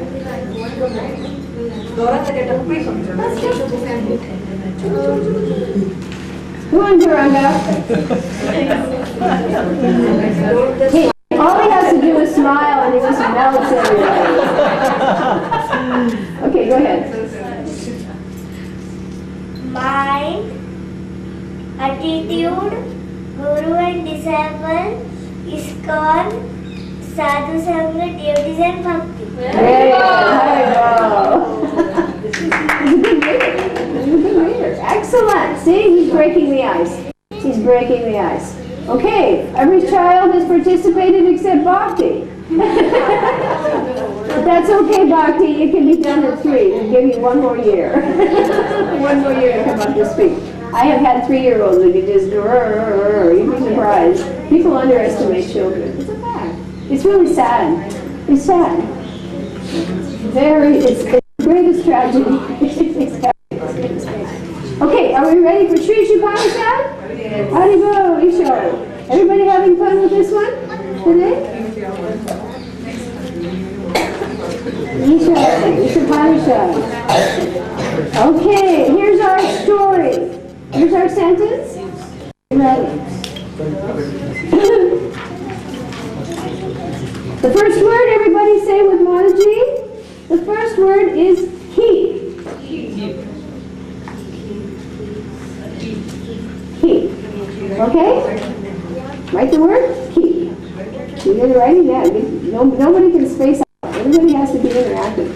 Come on, Garanga. Hey, all he has to do is smile and he just melts everybody. Okay, go ahead. Mind, attitude, guru and disciple, ISKCON, sadhu sangha, devotees and bhakti. There you go. He's a good reader. He's a good reader. Excellent. See, he's breaking the ice. He's breaking the ice. Okay, every child has participated except Bhakti. But that's okay, Bhakti. It can be done in 3. We'll give you 1 more year. 1 more year to come up to speed. I have had 3-year-olds who can just, you'd be surprised. People underestimate children. It's a fact. It's really sad. It's sad. It's the greatest tragedy. Okay, are we ready for Sri Upanishad? Haribo, Isho. Everybody having fun with this one today? Isho, Upanishad. Okay, here's our story. Here's our sentence. Ready? The first word, everybody say with Mataji. The first word is he. He. Okay? Write the word he. You get it right? Yeah. Nobody can space out. Everybody has to be interactive.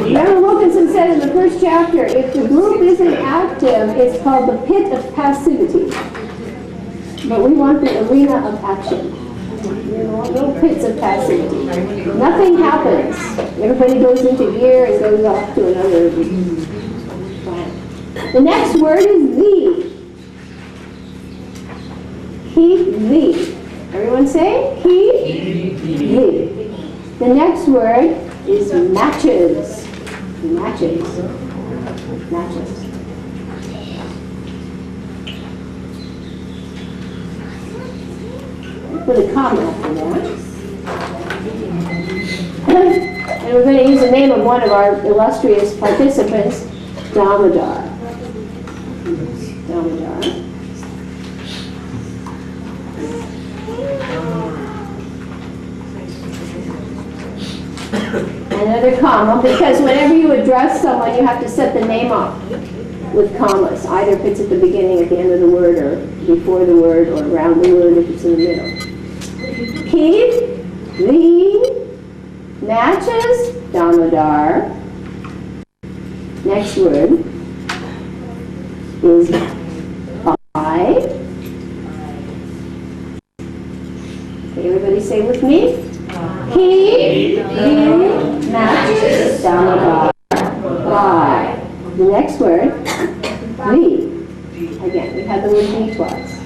Remember Wilkinson said in the first chapter, if the group isn't active, it's called the pit of passivity. But we want the arena of action. No pits of passivity. Nothing happens. Everybody goes into gear and goes off to another plan. The next word is thee. He, thee. Everyone say he, thee. The next word is matches. Matches. Matches. Put a comma after that. And we're going to use the name of one of our illustrious participants, Damodar. Damodar. Another comma, because whenever you address someone, you have to set the name up with commas, either if it's at the beginning, at the end of the word, or before the word, or around the word if it's in the middle. He, thee, matches, Damodar. Next word is I. Okay, everybody say with me. He, matches, Damodar. I. The next word, we. Again, we had the word we twice.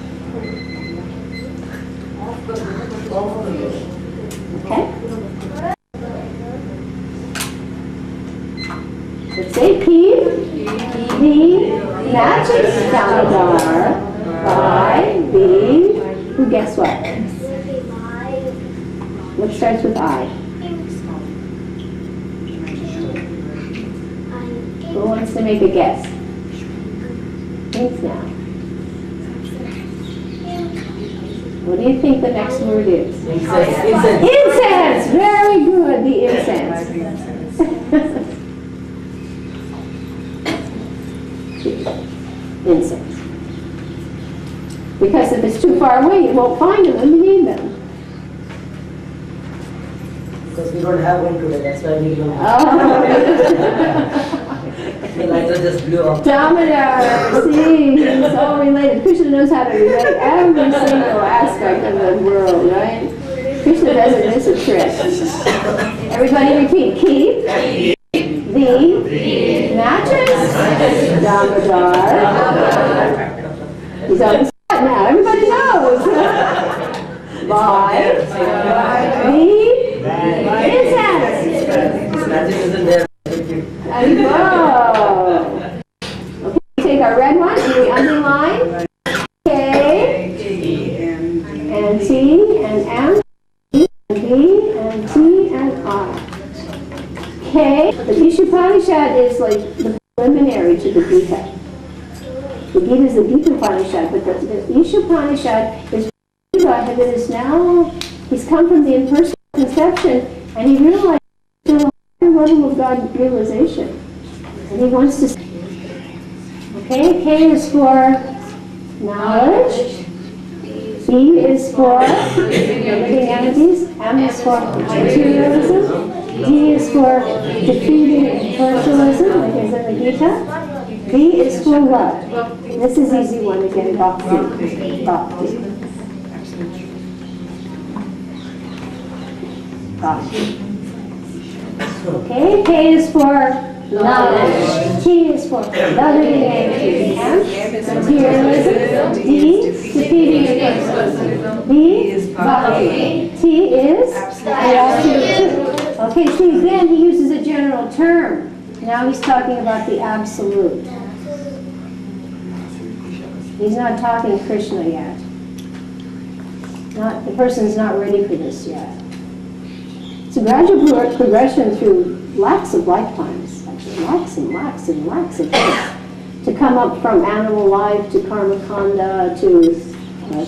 Okay? Let's say P, matches, Damodar. I, V. Who guess what? What starts with I? Who wants to make a guess? Thanks now. What do you think the next word is? Incense. Incense! Very good, the incense. Incense. Because if it's too far away, you won't find them when you need them. Because we don't have one today, that's why we don't have. Oh. The lighter just blew off. Damodar, see, it's all related. Krishna knows how to relate every single aspect of the world, right? Krishna doesn't miss a trick. Everybody repeat, keep. The mattress. Damodar. He's on the spot now. Everybody knows. By the incense. Magic isn't there. There you go. Okay, we take our red one and we underline K and T and M and B and T and I. K, the Ishopanishad is like the preliminary to the Gita. The Gita is the Gita Upanishad, but the Ishopanishad is God that is now, he's come from the impersonal conception and he realized there's a higher level of God realization. And he wants to. Okay, K is for knowledge. B is for living entities. M is for materialism. D is for defeating personalism, like is in the Gita. B is for love. This is easy one again, bhakti. Bhakti. Okay, K is for knowledge. T is for loving entities. M, materialism. D, defeating personalism. B is bhakti. T is the absolute truth. Okay, see, again, he uses a general term. Now he's talking about the absolute. He's not talking Krishna yet. The person's not ready for this yet. It's a gradual progression through lakhs of lifetimes, actually, lakhs and lakhs and lakhs of lives, to come up from animal life to karma kanda to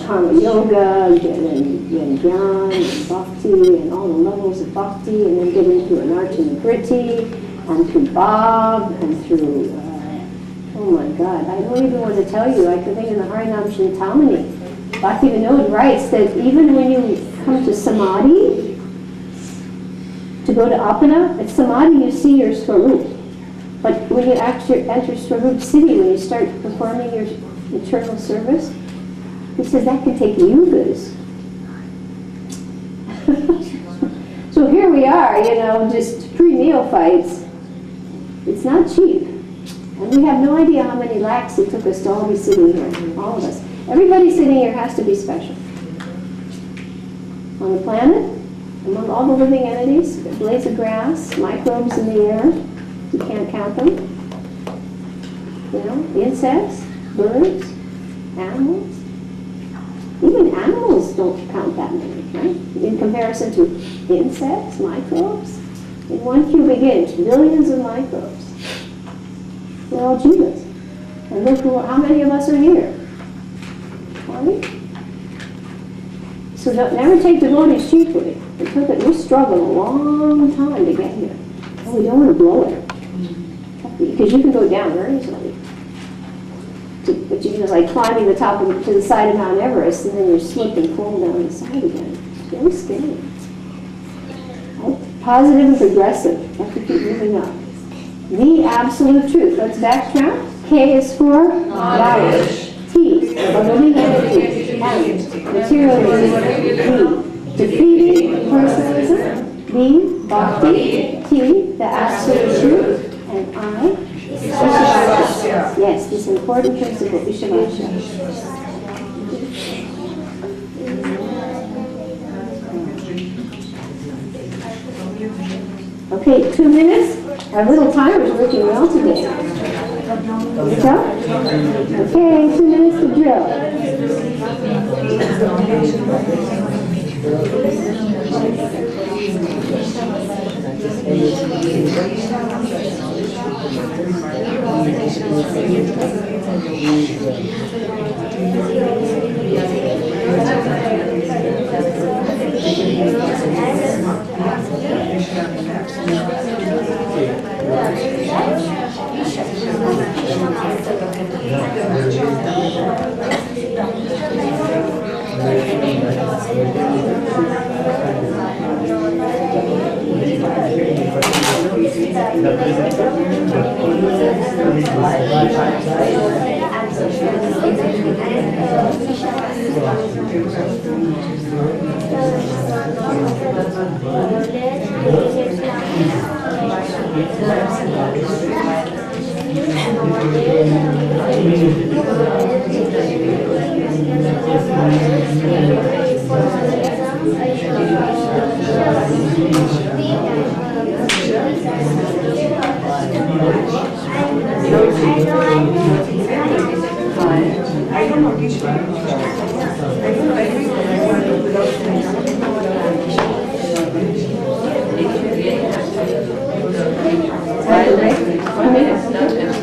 karma yoga and jnana and bhakti and all the levels of bhakti, and then getting through anartha nivriti and through bhav and through, oh my God, I don't even want to tell you, I could think in the Harinam Chintamani, Bhaktivinoda writes that even when you come to samadhi, to go to apana, at samadhi you see your swarup. But when you actually enter swarup city, when you start performing your eternal service, he says that can take yugas. So here we are, just pre-neophytes. It's not cheap. And we have no idea how many lakhs it took us to all be sitting here, all of us. Everybody sitting here has to be special. On the planet, among all the living entities, blades of grass, microbes in the air, you can't count them. Insects, birds, animals. Even animals don't count that many, right? In comparison to insects, microbes. In 1 cubic inch, billions of microbes. They're all jivas. And look how many of us are here. Right? So never take devotees cheaply. We struggled a long time to get here. And we don't want to blow it. Because you can go down very easily. But you're like climbing to the side of Mount Everest, and then you slip and fall down the side again. It's very scary. Right? Positive and progressive. You have to keep moving up. The absolute truth. Let's backtrack. K is for knowledge. T for living entity. M, materialism. D, defeating personalism. B, bhakti. T, the absolute truth. And I, Ishavasya. Yes, this important principle, Ishavasya. Okay, 2 minutes. Our little timer is working well today. Good job? Okay, 2 minutes to drill.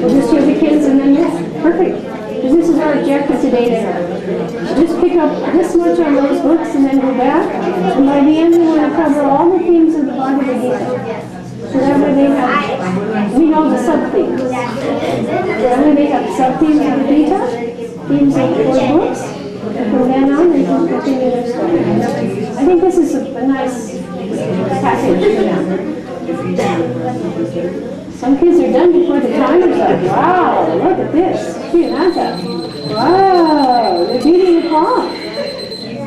We'll just hear the kids and then yes, perfect. Because this is our objective today to just pick up this much on those books and then go back. And by the end we want to cover all the themes of the Bhagavad Gita. So that way they have, we know the sub-themes. That way they have sub-themes of the Gita, themes of the 4 books. And from then on they can continue their story. I think this is a nice package for them. Some kids are done before the timer's up. Wow, look at this. Srinata. Wow, they're beating the clock.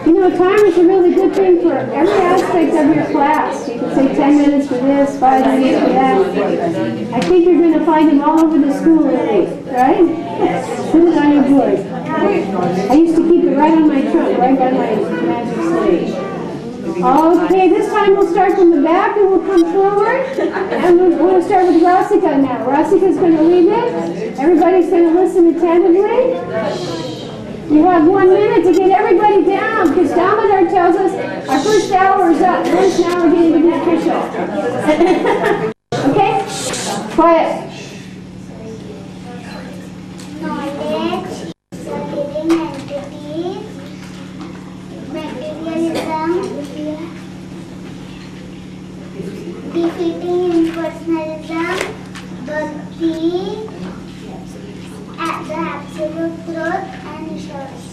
You know, time is a really good thing for every aspect of your class. You can say 10 minutes for this, 5 minutes for that. I think you're going to find them all over the school area, right? Put it on your board. I used to keep it right on my trunk, right by my magic slate. Okay, this time we'll start from the back and we'll come forward. And we're going to start with Rasika now. Rasika's going to lead it. Everybody's going to listen attentively. You have 1 minute to get everybody down because Damodar tells us our first hour is up. First now we're getting to be official. Okay? Quiet. Knowledge, the living entities, materialism, defeating impersonalism, bhakti, the absolute truth, and assurance.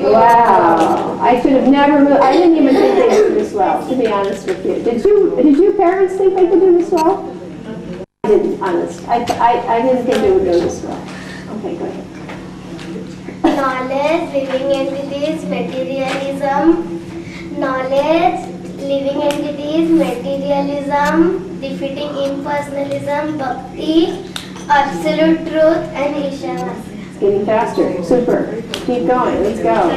Wow. I should have never, I didn't even think they could do this well, to be honest with you. Did you parents think they could do this well? I didn't, honest. I didn't think they would do this well. Okay, go ahead. Knowledge, living entities, materialism. Knowledge, living entities, materialism, defeating impersonalism, bhakti, absolute truth, and Ishvara. It's getting faster. Super. Keep going. Let's go.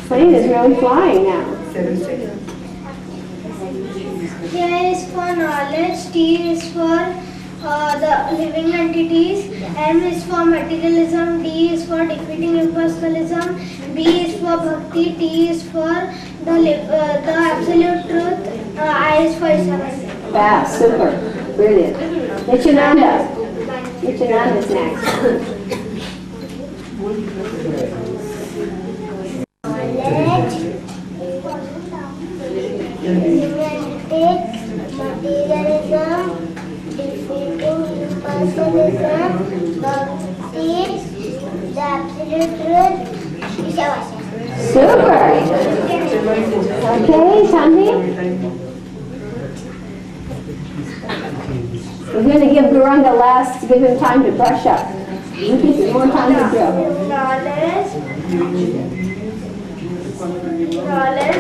Plane is really flying now. K is for knowledge, T is for the living entities, M is for materialism, D is for defeating impersonalism, B is for bhakti, T is for the absolute truth, I is for Ishvara. Fast. Super. Brilliant. Nityananda. Nityananda is next. Knowledge, materialism, defeating impersonalism, bhakti, the absolute truth, Ishvara. Super. Okay, Tanvi. We're going to give Guranga last to give him time to brush up. We'll give him more time to drill. Knowledge,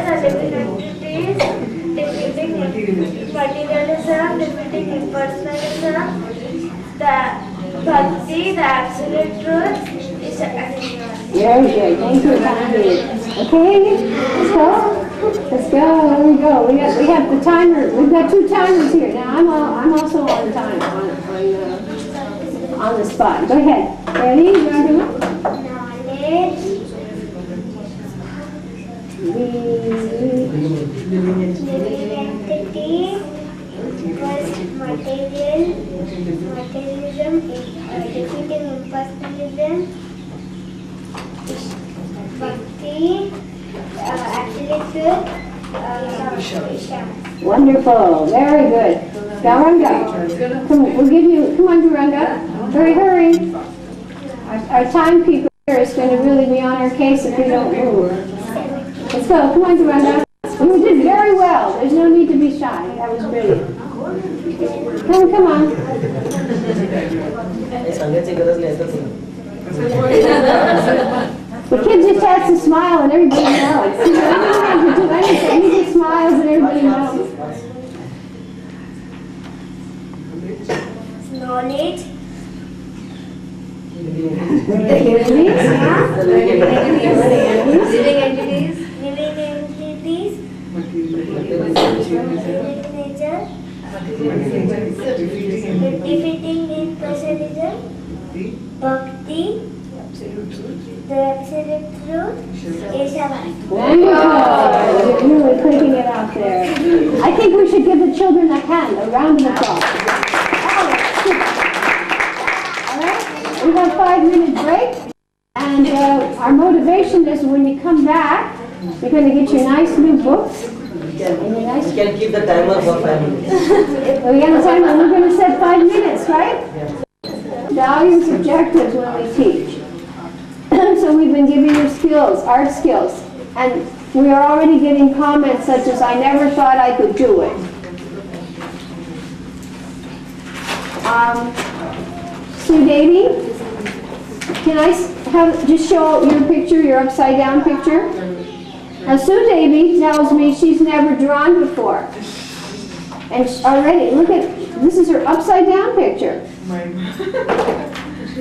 and living entities, defeating materialism, defeating impersonalism, the bhakti, the absolute truth, is Very good. Thank you, Tanvi. Okay, let's go. Let's go. There we go. We have the timer. We've got 2 timers here. Now I'm also on time on the spot. Go ahead. Ready? You want to do it? knowledge, living entity, equals materialism, defeating impersonalism, bhakti, absolute truth, Ishvara. Wonderful. Very good. Gauranga. Come on, Gauranga. Hurry. Our timekeeper here is going to really be on our case if we don't move. Let's go. Come on, Gauranga. You did very well. There's no need to be shy. That was brilliant. Come on. सांगायची गरज नाही The kid just has to smile and everybody knows. He doesn't have to do anything, he just smiles and everybody knows. Knowledge. Activities? Living entities. Living entities. Nature. Defeating impersonalism. Bhakti. The absolute truth. Eshavati. Wonderful. You're really clicking it out there. I think we should give the children a hand, a round of applause. All right? We have a 5-minute break. And our motivation is when you come back, you're going to get your nice new books. You can keep the timer for 5 minutes. We're going to time, and we're going to set 5 minutes, right? Values, objectives when we teach. So we've been giving you skills, art skills, and we are already getting comments such as, I never thought I could do it. Sue Davy, can I just show your picture, your upside down picture? Now Sue Davy tells me she's never drawn before. And already, look at, this is her upside down picture.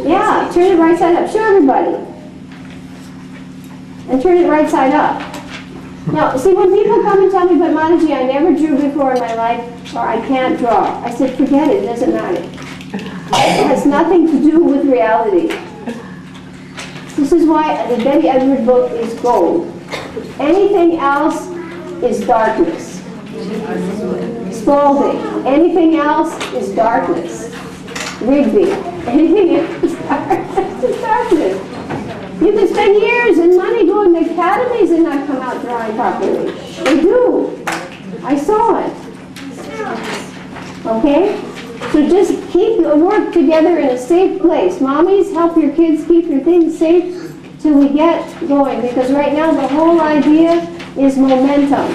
Yeah, turn it right side up, show everybody. And turn it right side up. Now, see, when people come and tell me, but Mataji, I never drew before in my life, or I can't draw, I said, forget it, it doesn't matter. It has nothing to do with reality. This is why the Betty Edward book is gold. Anything else is darkness. Spalding, anything else is darkness. Rigby, anything else is darkness. You can spend years and money going to academies and not come out drawing properly. They do. I saw it. Okay? So just keep the work together in a safe place. Mommies, help your kids keep your things safe till we get going. Because right now the whole idea is momentum.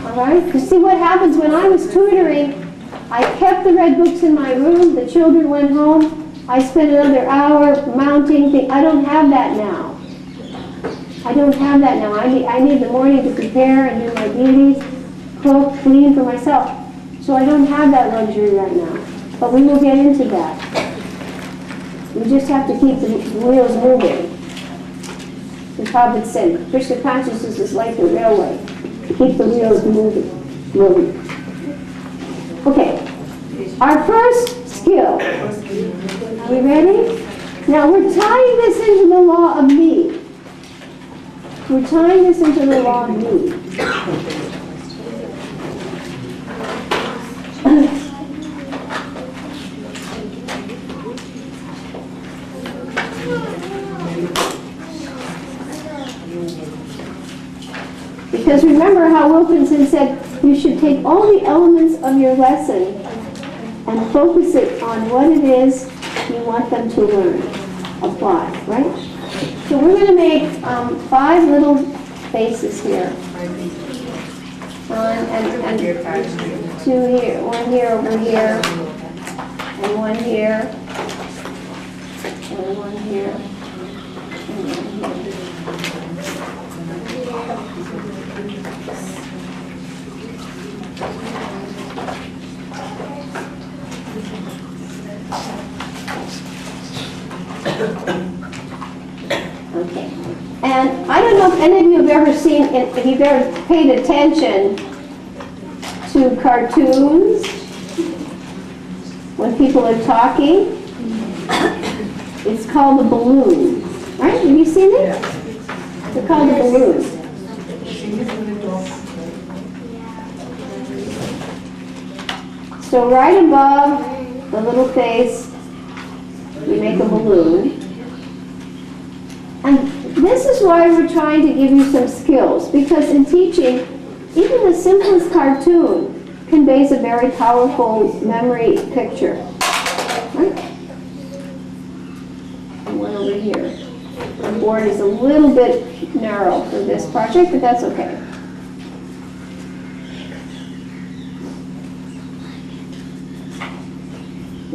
Alright? Because see what happens when I was tutoring, I kept the red books in my room, the children went home, I spent another hour mounting things. I don't have that now. I don't have that now. I need the morning to prepare and do my duties, cook, clean for myself. So I don't have that luxury right now. But we will get into that. We just have to keep the wheels moving. The Prabhupada said, Krishna consciousness is like the railway. Keep the wheels moving. Okay. Our first skill. Are we ready? Now we're tying this into the law of me. We're tying this into the law of me. Because remember how Wilkinson said you should take all the elements of your lesson and focus it on what it is you want them to learn, apply, right? So we're going to make 5 little faces here. And 2 here, 1 here over here, and 1 here, and 1 here, and 1 here. Okay. And I don't know if any of you have ever seen, if you've ever paid attention to cartoons when people are talking. It's called the balloon. Right? Have you seen it? They're called the balloon. So right above the little face, we make a balloon. And this is why we're trying to give you some skills, because in teaching, even the simplest cartoon conveys a very powerful memory picture. Right? And one over here. The board is a little bit narrow for this project, but that's okay.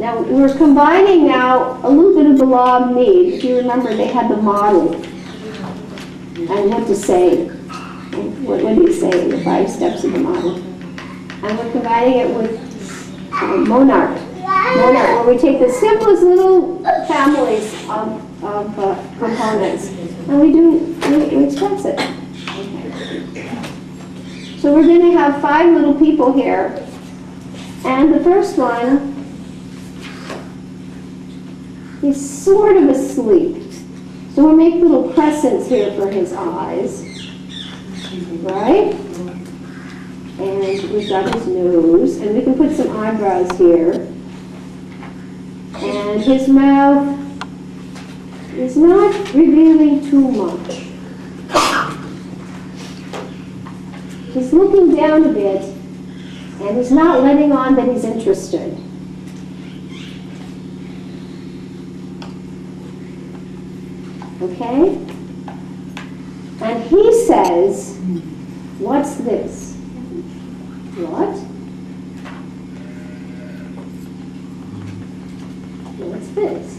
Now, we're combining now a little bit of the law of need. If you remember, they had the model and what to say. What do you say in the 5 steps of the model? And we're combining it with Monarch. Monarch, where we take the simplest little families of components and we express it. So we're going to have 5 little people here. And the first one is sort of asleep. So we'll make little crescents here for his eyes. Right? And we've got his nose. And we can put some eyebrows here. And his mouth is not revealing too much. He's looking down a bit, and he's not letting on that he's interested. Okay? And he says, what's this? What? What's this?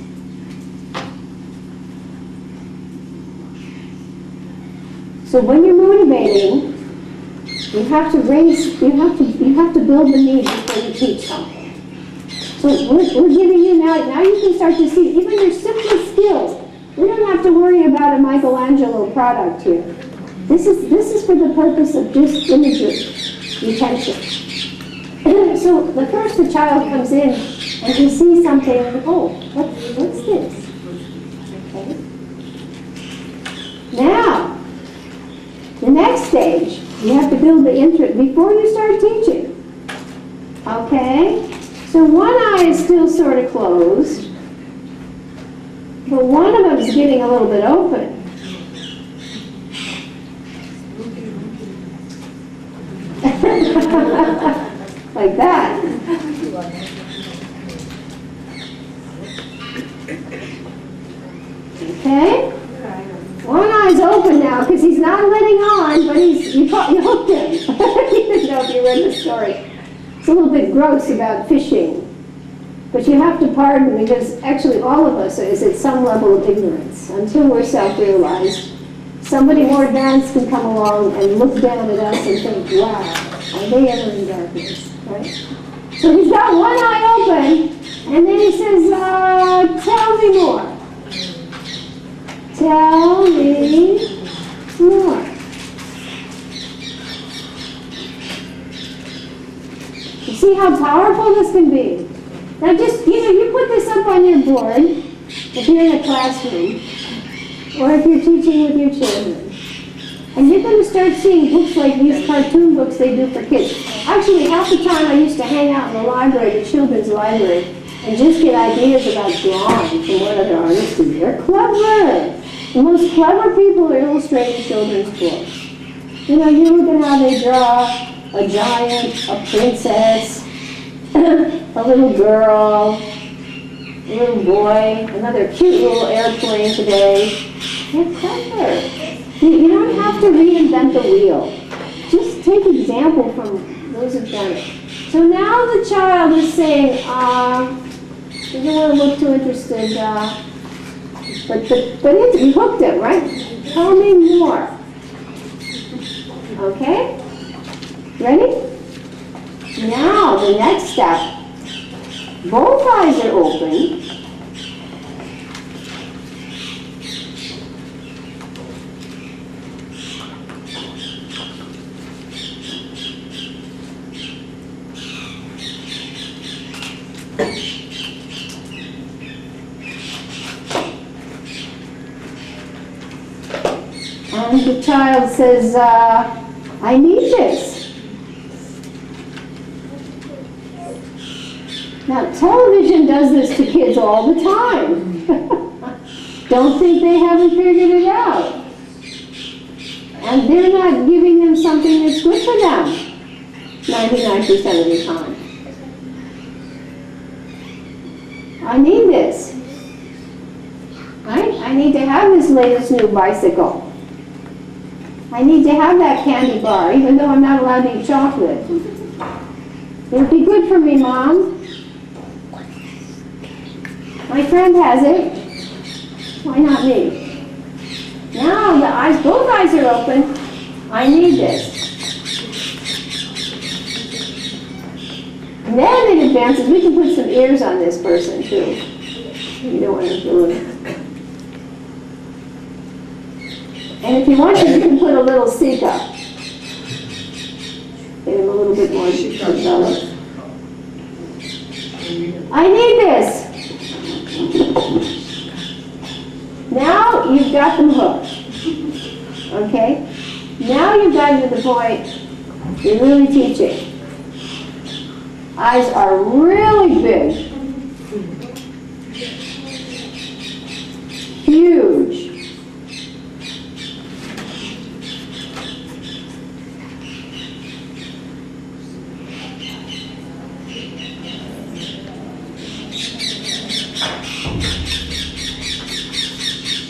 So when you're motivating, you have to build the need before you teach something. So we're giving you now you can start to see even your simplest skills. We don't have to worry about a Michelangelo product here. This is for the purpose of just imagery, retention. So the child comes in and he sees something, oh, what's this? Okay. Now, the next stage, you have to build the interest before you start teaching. Okay? So one eye is still sort of closed, but one of them is getting a little bit open. Like that. Okay? One eye's open now because he's not letting on, but you hooked him. You didn't know if you read the story. It's a little bit gross about fishing. But you have to pardon because actually all of us is at some level of ignorance until we're self-realized. Somebody more advanced can come along and look down at us and think, wow, are they ever in darkness? Right? So he's got one eye open, and then he says, tell me more. Tell me more. You see how powerful this can be? Now just, you put this up on your board if you're in a classroom or if you're teaching with your children. And you're going to start seeing books like these cartoon books they do for kids. Actually, half the time I used to hang out in the library, the children's library, and just get ideas about drawing from what other artists do. They're clever. The most clever people are illustrating children's books. You look at how they draw a giant, a princess, a little girl, a little boy, another cute little airplane today. They're clever. You don't have to reinvent the wheel. Just take example from those who've done it. So now the child is saying, you don't want to look too interested, but you hooked him, right? Tell me more. Okay? Ready? Now, the next step. Both eyes are open. And the child says, I need this. Now, television does this to kids all the time. Don't think they haven't figured it out. And they're not giving them something that's good for them 99% of the time. I need this. Right? I need to have this latest new bicycle. I need to have that candy bar, even though I'm not allowed to eat chocolate. It'll be good for me, Mom. My friend has it. Why not me? Now the eyes, both eyes are open. I need this. And then it advances. We can put some ears on this person too. You don't want to do it. And if you want to, you can put a little seek up. Get him a little bit more developed. I need this. Now you've got them hooked. Okay? Now you've gotten to the point you're really teaching. Eyes are really big. Huge.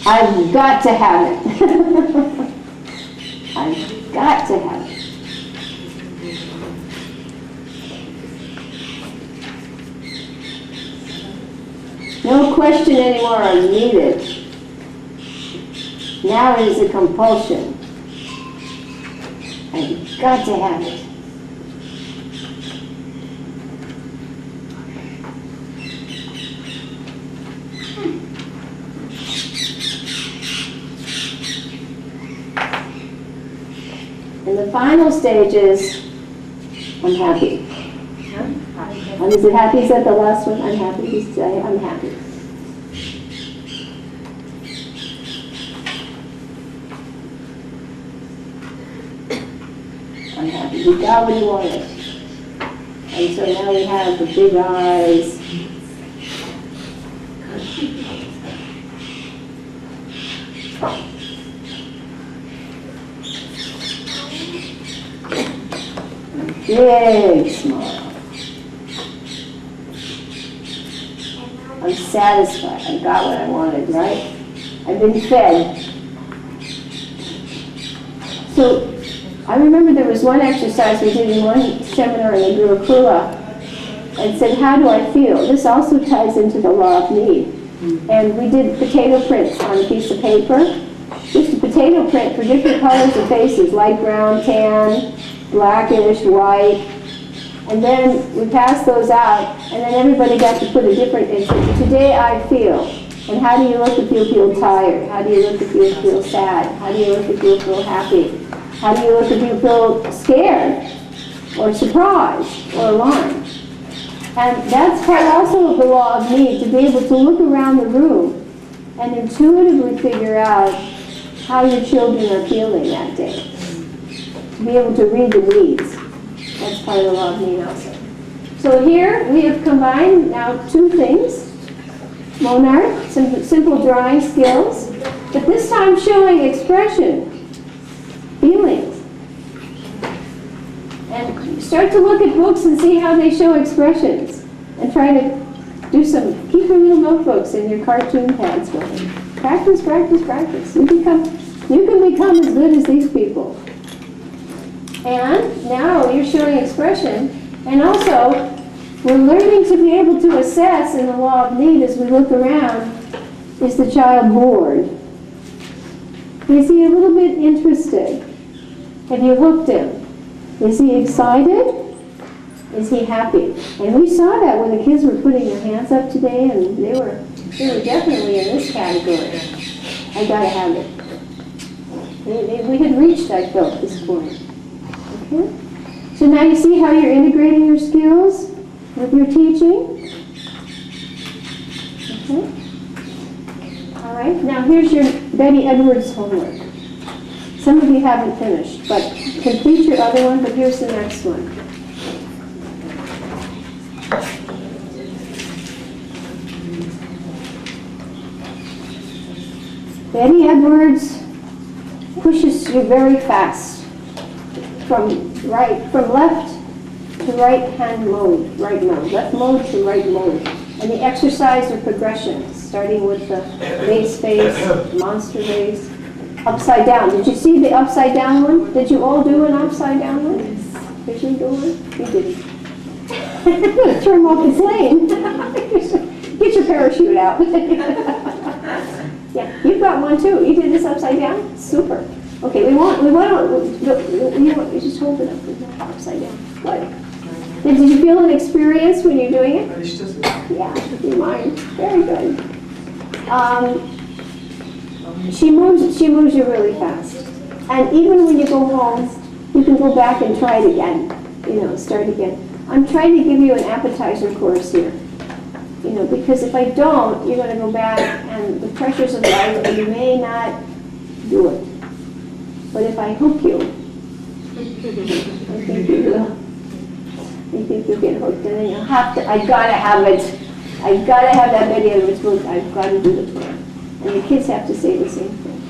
I've got to have it. I've got to have it. No question anymore, I need it. Now it is a compulsion. I've got to have it. And the final stage is, I'm happy. And is it happy? Is that the last one? I'm happy. Just say, I'm happy. I'm happy. You got what you wanted. And so now we have the big eyes. Big smile. I'm satisfied. I got what I wanted, right? I've been fed. So I remember there was one exercise we did in one seminar in the Gurukula and said, how do I feel? This also ties into the law of need. And we did potato prints on a piece of paper. Just a potato print for different colors of faces, light brown, tan, blackish, white. And then we passed those out, and then everybody got to put a different, and said, today I feel. And how do you look if you feel tired? How do you look if you feel sad? How do you look if you feel happy? How do you look if you feel scared, or surprised, or alarmed? And that's part also of the law of need, to be able to look around the room and intuitively figure out how your children are feeling that day. To be able to read the needs. That's part of the law of need also. So here we have combined now two things. Monarch, simple drawing skills, but this time showing expression, feelings. And start to look at books and see how they show expressions. And try to do some, keep your little notebooks and your cartoon pads going. Practice, practice, practice. You can become as good as these people. And now you're showing expression, and also we're learning to be able to assess in the law of need as we look around, is the child bored? Is he a little bit interested? Have you hooked him? Is he excited? Is he happy? And we saw that when the kids were putting their hands up today, and they were definitely in this category. I gotta have it. We had reached, I felt, this point. Okay? So now you see how you're integrating your skills with your teaching? Okay? All right, now here's your Betty Edwards homework. Some of you haven't finished, but complete your other one, but here's the next one. Betty Edwards pushes you very fast from left to right hand mode, right mode, left mode to right mode. And the exercise or progressions, starting with the vase face, monster vase, upside down. Did you see the upside down one? Did you all do an upside down one? Yes. Did you do one? You didn't. I'm going to turn off the plane. Get your parachute out. Yeah, you've got one too. You did this upside down? Super. Okay, we want you just hold it up upside down. Good. Did you feel an experience when you're doing it? Yeah, you mind. Very good. She moves you really fast. And even when you go home, you can go back and try it again. Start again. I'm trying to give you an appetizer course here. Because if I don't, you're going to go back and the pressures of life, you may not do it. But if I hook you, I think you will. You think you'll get hooked, and then you'll have to, I gotta have it. I gotta have that Betty Edwards book. I've got to do the plan. And the kids have to say the same thing.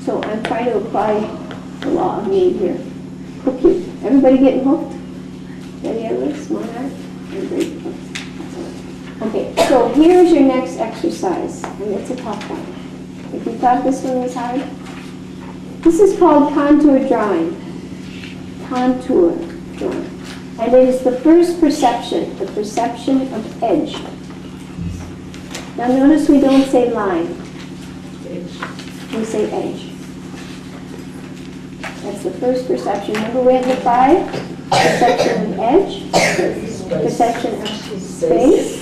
So I'm trying to apply the law of need here. Hook you. Everybody getting hooked? Betty Edwards, Monarch, everybody hooked. Okay, so here's your next exercise, and it's a tough one. If you thought this one was hard, this is called contour drawing. Contour drawing. And it is the first perception, the perception of edge. Now notice we don't say line. We say edge. That's the first perception. Remember we had the 5? Perception of edge, perception of space,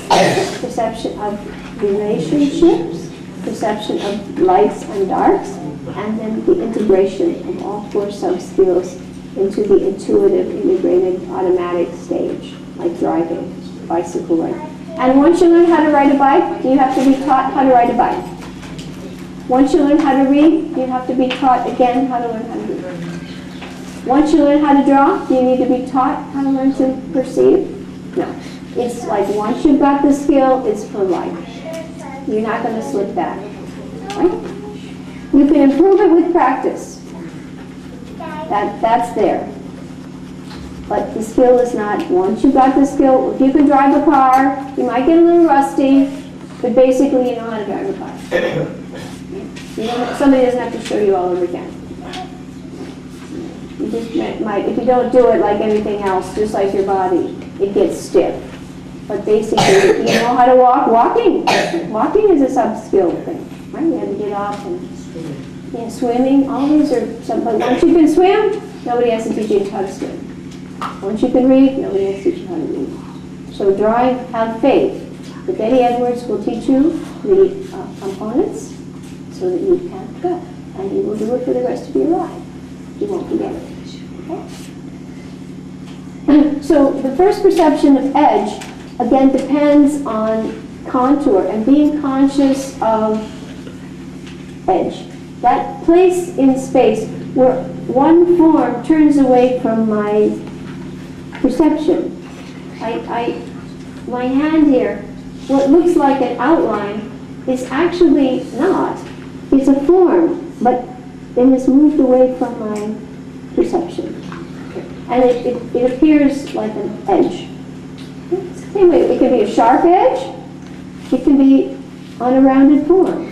perception of relationships, perception of lights and darks, and then the integration of all 4 sub-skills into the intuitive, integrated, automatic stage, like driving, bicycle ride. And once you learn how to ride a bike, you have to be taught how to ride a bike. Once you learn how to read, you have to be taught again how to learn how to read. Once you learn how to draw, do you need to be taught how to learn to perceive? No. It's like once you've got the skill, it's for life. You're not going to slip back. Right? You can improve it with practice. That's there. But the skill is not, once you've got the skill, if you can drive a car, you might get a little rusty, but basically you know how to drive a car. Somebody doesn't have to show you all over again. You just might, if you don't do it like everything else, just like your body, it gets stiff. But basically, you know how to walk. Walking is a sub-skill thing, right? You have to get off and swimming. All these are some. But once you can swim, nobody has to teach you how to swim. Once you can read, nobody has to teach you how to read. So drawing, have faith. The Betty Edwards will teach you the components so that you can go, and you will do it for the rest of your life. You won't forget it. Okay? So the first perception of edge, again, depends on contour and being conscious of edge. That place in space where one form turns away from my perception. My hand here, what looks like an outline is actually not. It's a form, but it has moved away from my perception. And it appears like an edge. Anyway, it can be a sharp edge, it can be on a rounded form,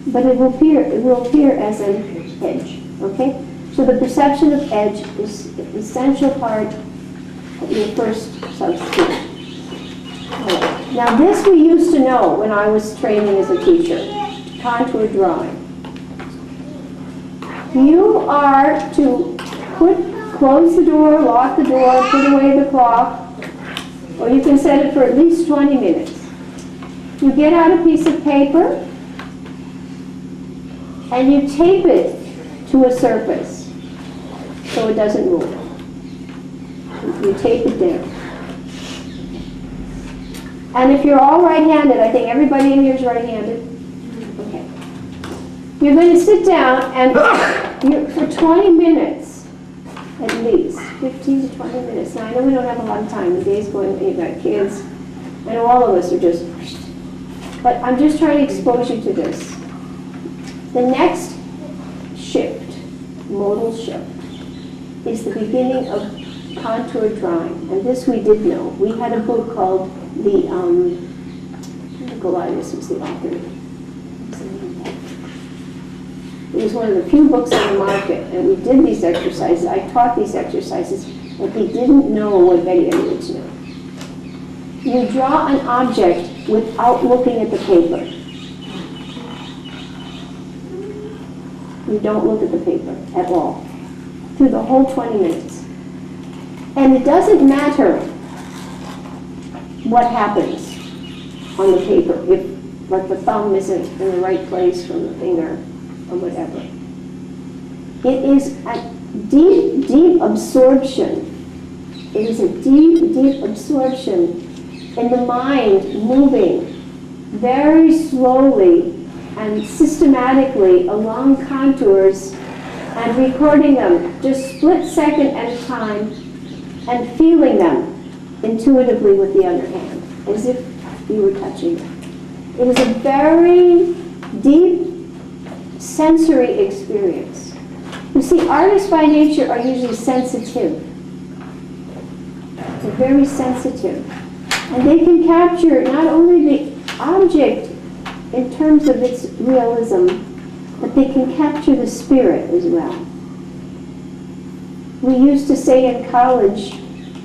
but it will appear as an edge. Okay? So the perception of edge is an essential part of your first sub-skill. Now this we used to know when I was training as a teacher, contour drawing. You are to close the door, lock the door, put away the clock, or you can set it for at least 20 minutes. You get out a piece of paper and you tape it to a surface so it doesn't move. You tape it down. And if you're all right-handed, I think everybody in here is right-handed. Okay. You're going to sit down and for 20 minutes, at least, 15 to 20 minutes. Now, I know we don't have a lot of time. The day's going, you've got kids. I know all of us are just, but I'm just trying to expose you to this. The next shift, modal shift, is the beginning of contour drawing. And this we did know. We had a book called Nicolaus was the author. It was one of the few books on the market, and we did these exercises. I taught these exercises, but he didn't know what Betty Edwards knew. you draw an object without looking at the paper. You don't look at the paper at all through the whole 20 minutes. And it doesn't matter what happens on the paper, if like the thumb isn't in the right place from the finger or whatever. It is a deep, deep absorption. It is a deep, deep absorption in the mind moving very slowly and systematically along contours and recording them just split second at a time and feeling them intuitively with the other hand, as if you were touching them. It is a very deep sensory experience. You see, artists by nature are usually sensitive. They're very sensitive. And they can capture not only the object in terms of its realism, but they can capture the spirit as well. We used to say in college,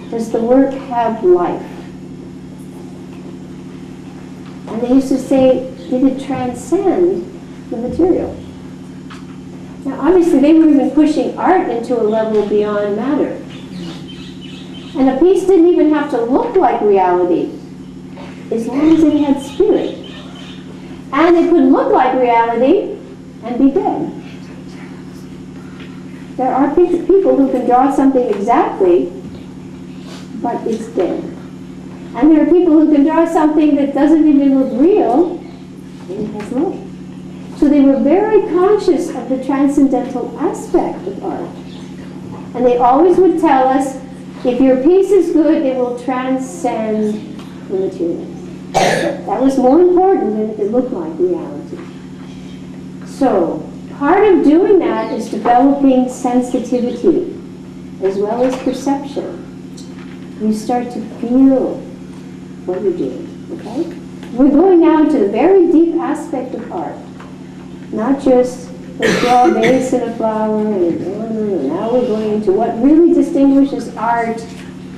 does the work have life? And they used to say, did it transcend the material? Now obviously they were even pushing art into a level beyond matter. And a piece didn't even have to look like reality, as long as it had spirit. And it could look like reality and be dead. There are people who can draw something exactly, but it's dead. And there are people who can draw something that doesn't even look real, and it has life. So they were very conscious of the transcendental aspect of art. And they always would tell us, if your piece is good, it will transcend the materials. That was more important than if it looked like reality. So, part of doing that is developing sensitivity as well as perception. You start to feel what you're doing, okay? We're going now to the very deep aspect of art. Not just let's draw a vase and a flower, and now we're going into what really distinguishes art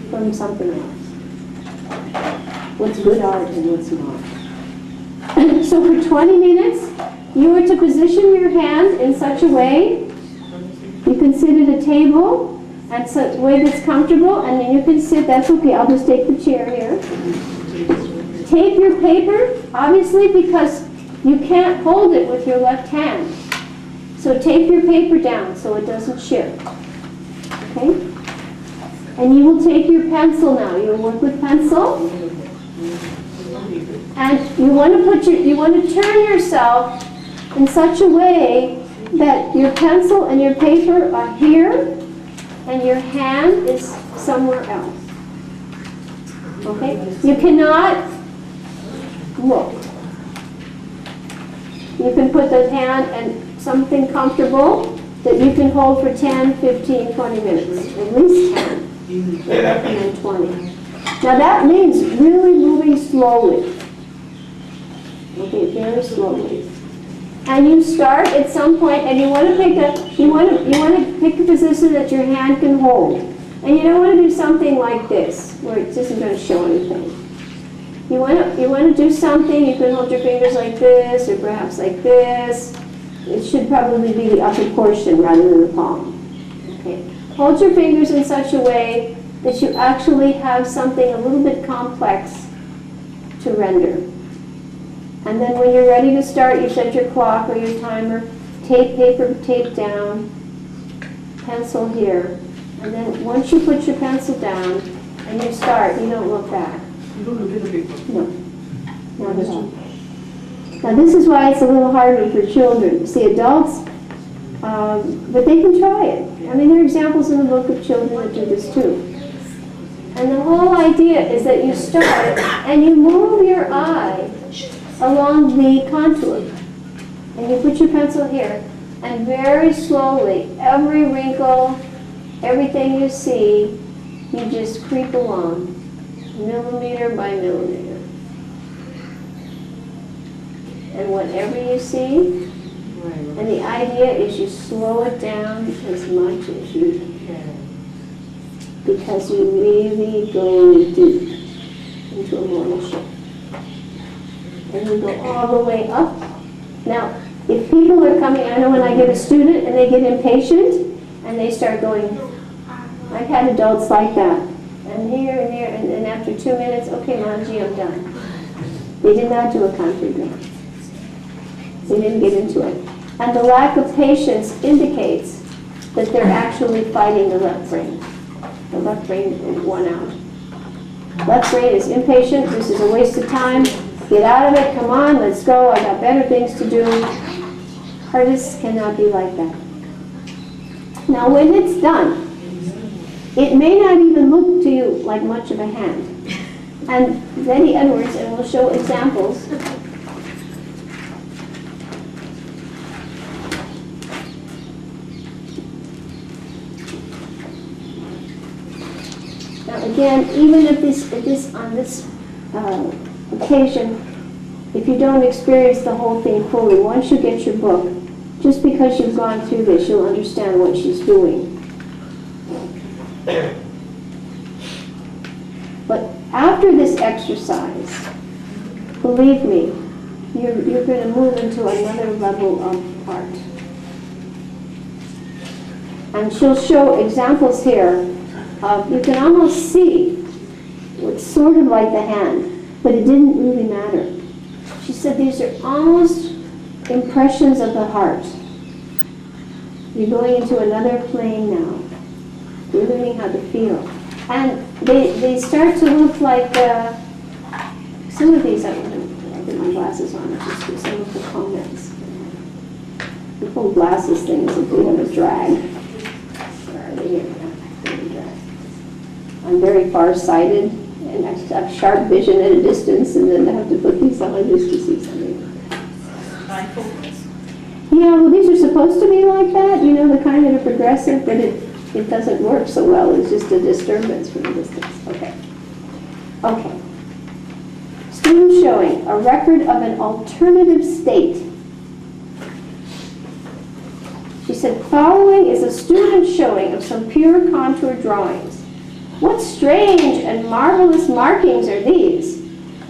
from something else. What's good art and what's not. So for 20 minutes, you were to position your hand in such a way, you can sit at a table, and such a way that's comfortable, and then you can sit, that's okay, I'll just take the chair here. Tape your paper, obviously, because you can't hold it with your left hand. So tape your paper down so it doesn't shift. Okay? And you will take your pencil now. You'll work with pencil. And you want to turn yourself in such a way that your pencil and your paper are here and your hand is somewhere else. Okay? You cannot look. You can put the hand and something comfortable that you can hold for 10, 15, 20 minutes. At least 10. And then 20. Now that means really moving slowly. Okay, very slowly. And you start at some point, and you want to pick a position that your hand can hold. And you don't want to do something like this, where it isn't going to show anything. You want to do something, you can hold your fingers like this, or perhaps like this. It should probably be the upper portion rather than the palm. Okay. Hold your fingers in such a way that you actually have something a little bit complex to render. And then when you're ready to start, you set your clock or your timer, paper tape down, pencil here. And then once you put your pencil down and you start, you don't look back. You don't look at the paper. No, not at all. Now this is why it's a little harder for children. See, adults, but they can try it. I mean, there are examples in the book of children that do this too. And the whole idea is that you start and you move your eye along the contour. And you put your pencil here. And very slowly, every wrinkle, everything you see, you just creep along, millimeter by millimeter. And whatever you see, and the idea is you slow it down as much as you can. Because you really go deep. into a morning shift. And you go all the way up. Now, if people are coming, I know when I get a student and they get impatient and they start going, I've had adults like that. And here and there, and then after 2 minutes, okay, Manji, I'm done. They did not do a contour drawing. They didn't get into it. And the lack of patience indicates that they're actually fighting the left brain. The left brain is won out. Left brain is impatient. This is a waste of time. Get out of it. Come on, let's go. I got better things to do. Artists cannot be like that. Now, when it's done, it may not even look to you like much of a hand. And Betty Edwards, and we'll show examples. Now again, even if on this occasion, if you don't experience the whole thing fully, once you get your book, just because you've gone through this, you'll understand what she's doing. But after this exercise, believe me, you're going to move into another level of art. And she'll show examples here of, you can almost see what's sort of like the hand, but it didn't really matter. She said these are almost impressions of the heart. You're going into another plane now. You're learning how to feel. And they start to look like some of these, I'll get my glasses on, just do some of the comments. The whole glasses thing is a bit of a drag. Where are they here? I'm very far-sighted, and I have sharp vision at a distance, and then I have to put these on just to see something. Yeah, well, these are supposed to be like that, you know, the kind that are progressive, but it doesn't work so well. It's just a disturbance from a distance. Okay. Okay. Student showing a record of an alternative state. She said, following is a student showing of some pure contour drawings. What strange and marvelous markings are these?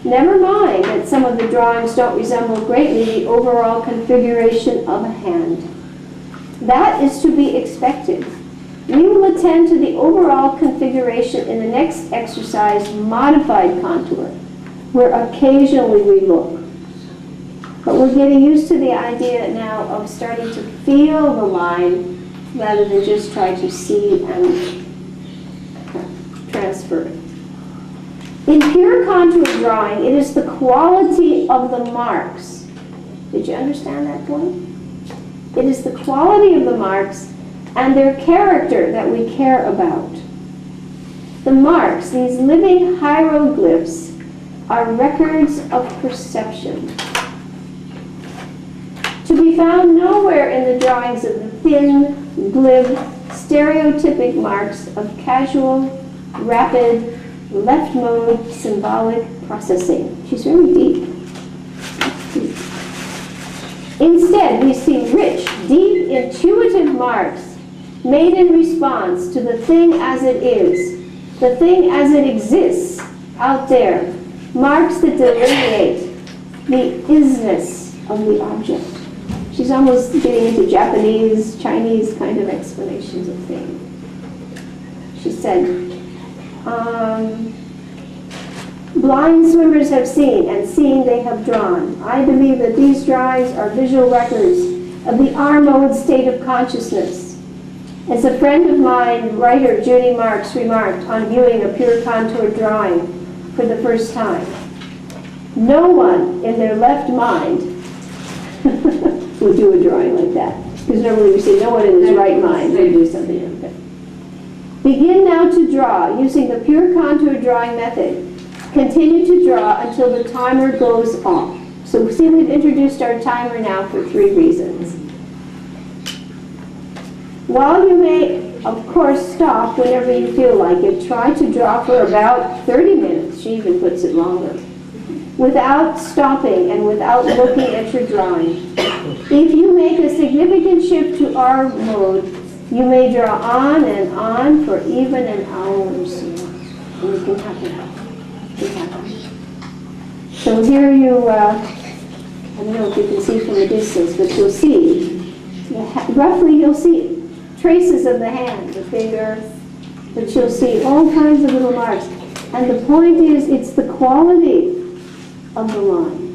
Never mind that some of the drawings don't resemble greatly the overall configuration of a hand. That is to be expected. We will attend to the overall configuration in the next exercise, modified contour, where occasionally we look. But we're getting used to the idea now of starting to feel the line rather than just try to see and transfer it. In pure contour drawing, it is the quality of the marks. Did you understand that point? It is the quality of the marks and their character that we care about. The marks, these living hieroglyphs, are records of perception. To be found nowhere in the drawings of the thin, glib, stereotypic marks of casual, rapid, left mode symbolic processing. She's very deep. Instead, we see rich, deep, intuitive marks made in response to the thing as it is, the thing as it exists out there, marks that delineate the isness of the object. She's almost getting into Japanese, Chinese kind of explanations of things. She said, blind swimmers have seen, and seeing they have drawn. I believe that these drawings are visual records of the R-mode state of consciousness. As a friend of mine, writer Judy Marks, remarked on viewing a pure contour drawing for the first time, no one in their left mind would do a drawing like that. Because normally we say no one in his right mind would do something like that. Begin now to draw using the pure contour drawing method. Continue to draw until the timer goes off. So see, we've introduced our timer now for 3 reasons. While you may, of course, stop whenever you feel like it, try to draw for about 30 minutes. She even puts it longer. Without stopping and without looking at your drawing. If you make a significant shift to R mode, you may draw on and on for even an hour or so. And it can happen. So here you, I don't know if you can see from a distance, but you'll see, roughly you'll see traces of the hand, the finger, but you'll see all kinds of little marks. And the point is, it's the quality of the line.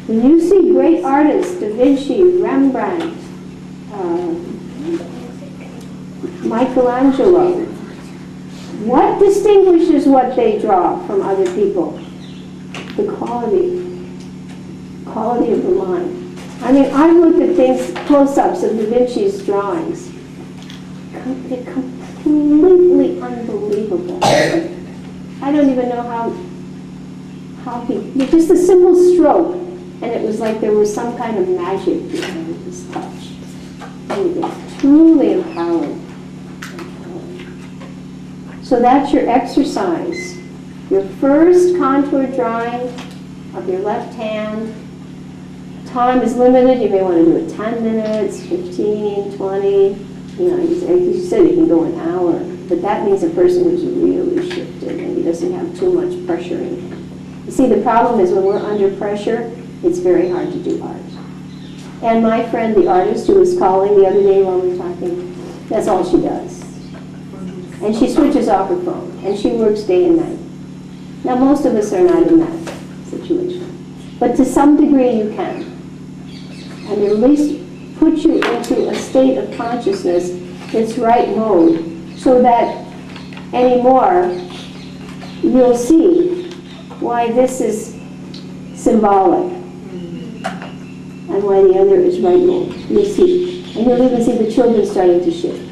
When you see great artists, Da Vinci, Rembrandt, Michelangelo, what distinguishes what they draw from other people? The quality of the line. I mean, I've looked at things, close-ups of Da Vinci's drawings. They're completely unbelievable. I don't even know how he, just a simple stroke, and it was like there was some kind of magic behind his touch. And it's truly empowering. So that's your exercise. Your first contour drawing of your left hand. Time is limited. You may want to do it 10 minutes, 15, 20. You know, as you said, it can go an hour. But that means a person who's really shifted and he doesn't have too much pressure in him. You see, the problem is when we're under pressure, it's very hard to do art. And my friend, the artist who was calling the other day while we were talking, that's all she does. And she switches off her phone, and she works day and night. Now, most of us are not in that situation. But to some degree, you can. And at least put you into a state of consciousness that's right mode, so that anymore, you'll see why this is symbolic and why the other is right mode. You'll see. And you'll even see the children starting to shift.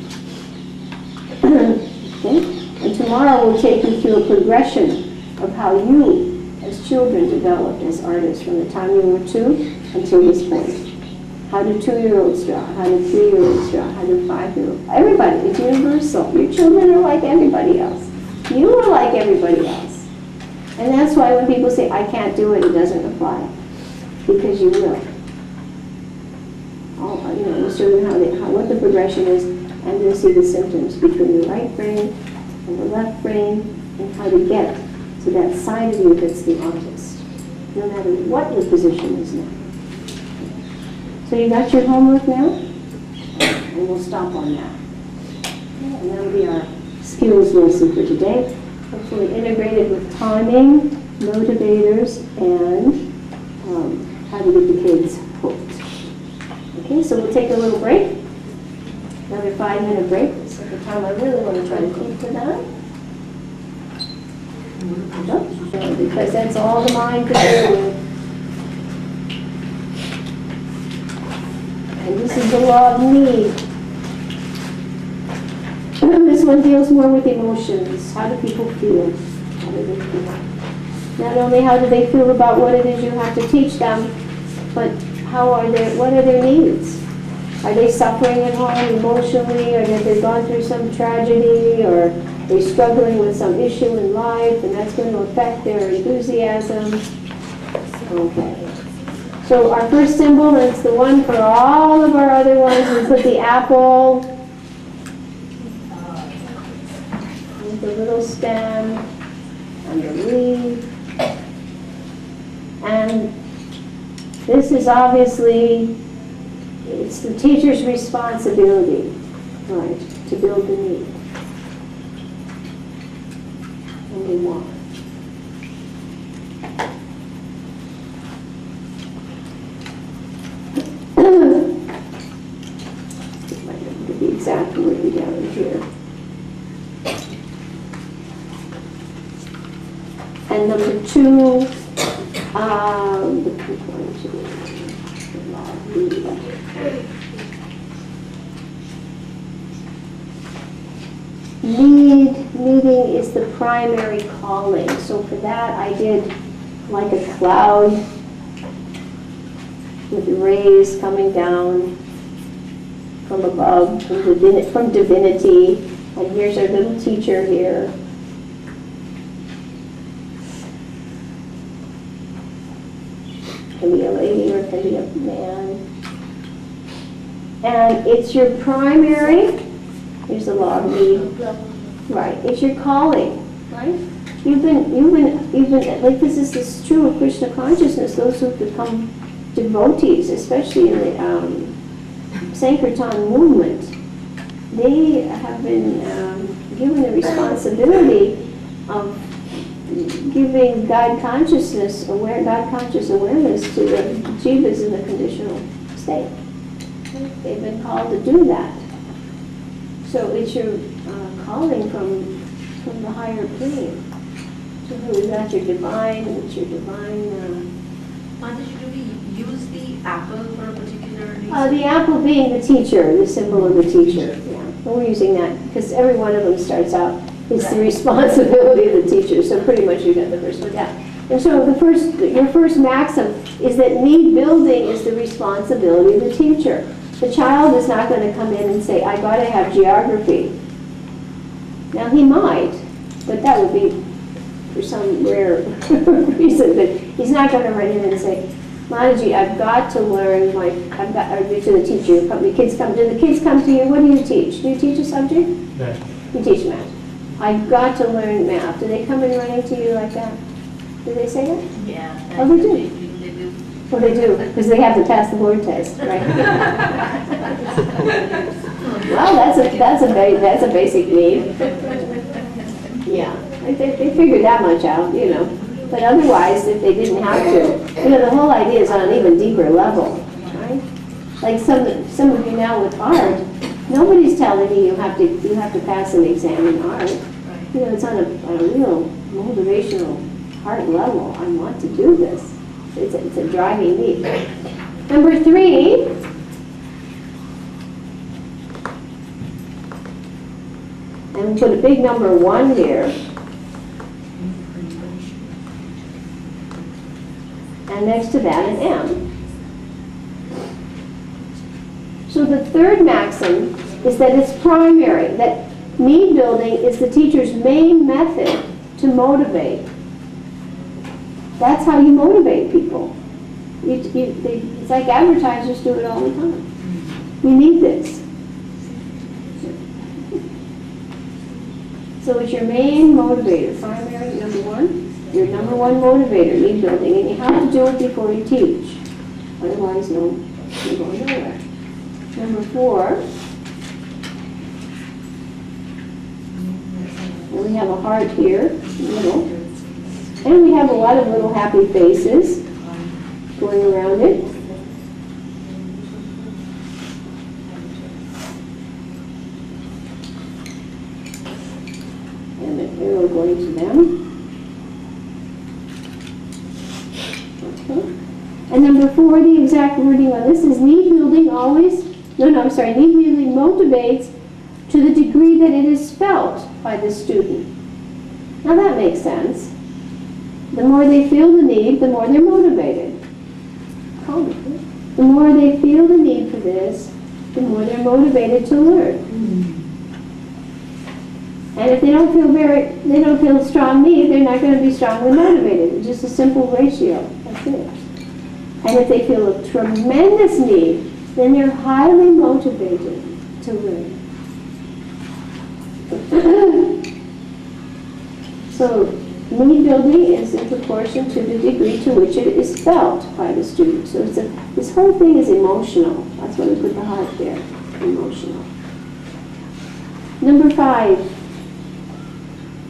Okay? And tomorrow we'll take you through a progression of how you, as children, developed as artists from the time you were 2 until this point. How do 2-year-olds draw? How do 3-year-olds draw? How do 5-year-olds? Everybody, it's universal. Your children are like everybody else. You are like everybody else. And that's why when people say, I can't do it, it doesn't apply. Because you will. You know, we'll show you what the progression is, and you'll see the symptoms between the right brain and the left brain, and how to get to that side of you that's the artist, no matter what your position is now. So you got your homework now? And we'll stop on that. And that'll be our skills lesson for today. Hopefully integrated with timing, motivators, and how to get the kids hooked. Okay, so we'll take a little break. Another 5-minute break. This is the time I really want to try to keep to that. Because that's all the mind can do. And this is the law of need. This one deals more with emotions. How do people feel? How do they feel? Not only how do they feel about what it is you have to teach them, but what are their needs? Are they suffering at home emotionally, or have they gone through some tragedy, or are they struggling with some issue in life, and that's going to affect their enthusiasm? Okay. So our first symbol is the one for all of our other ones. We put the apple with the little stem and the leaf. And this is obviously, it's the teacher's responsibility, right, to build the need and the want. Get the exact wording down here. And number 2, Needing is the primary calling. So for that I did like a cloud with rays coming down from above, from divinity. And here's our little teacher here. It can be a lady or it can be a man. And it's your primary, here's the law of need. Right, it's your calling, right? like this is true of Krishna consciousness, those who've become devotees, especially in the Sankirtan movement, they have been given the responsibility of giving God conscious awareness to the jivas in the conditional state. They've been called to do that. So it's your calling from the higher plane. So that's your divine, it's your divine... Mataji, do we use the apple for a particular reason? the apple being the teacher, the symbol of the teacher. Yeah, and we're using that because every one of them starts out, it's the responsibility of the teacher. So pretty much you got the first one down. And so your first maxim is that need building is the responsibility of the teacher. The child is not going to come in and say, I got to have geography. Now he might, but that would be for some rare reason. But he's not going to run in and say, Mataji, I've got to learn or to the teacher. Do the kids come to you? What do you teach? Do you teach a subject? Math. You teach math. I've got to learn math. Do they come in running to you like that? Do they say that? Yeah. Oh, they do. They do. Well, they do, because they have to pass the board test, right? Well, that's a basic need. Yeah, they figured that much out, you know. But otherwise, if they didn't have to, you know, the whole idea is on an even deeper level, right? Like some of you now with art, nobody's telling you you have to pass an exam in art. You know, it's on a real motivational heart level. I want to do this. It's a driving need. Number 3. And we put a big number 1 here. And next to that, an M. So the third maxim is that it's primary, that need building is the teacher's main method to motivate. That's how you motivate people. It's like advertisers do it all the time. We need this. So it's your main motivator, primary, number 1. Your number 1 motivator, need building, and you have to do it before you teach. Otherwise, you're going nowhere. Number 4, and we have a heart here in the middle. And we have a lot of little happy faces going around it. And an arrow going to them. Okay. And number 4, the exact wording on this is need building need building motivates to the degree that it is felt by the student. Now that makes sense. The more they feel the need, the more they're motivated. The more they feel the need for this, the more they're motivated to learn. And if they don't feel a strong need, they're not going to be strongly motivated. It's just a simple ratio. That's it. And if they feel a tremendous need, then they're highly motivated to learn. So need building is in proportion to the degree to which it is felt by the student. So this whole thing is emotional. That's why we put the heart there, emotional. Number 5,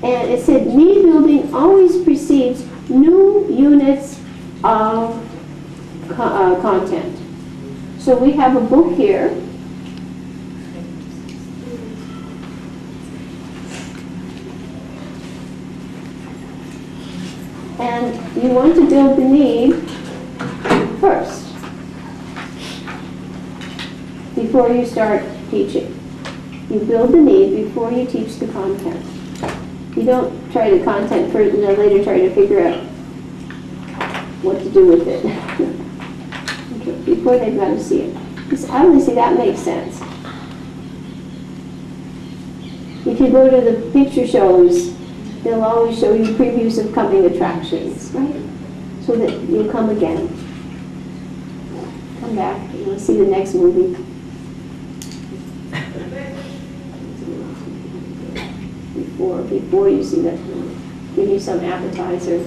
and it said need building always precedes new units of content. So we have a book here. And you want to build the need first, before you start teaching. You build the need before you teach the content. You don't try the content first and then later try to figure out what to do with it. Okay, before they've got to see it. Because obviously that makes sense. If you go to the picture shows, they'll always show you previews of coming attractions, right? So that you'll come again. Come back, and you'll see the next movie. Before you see that movie. give you some appetizer.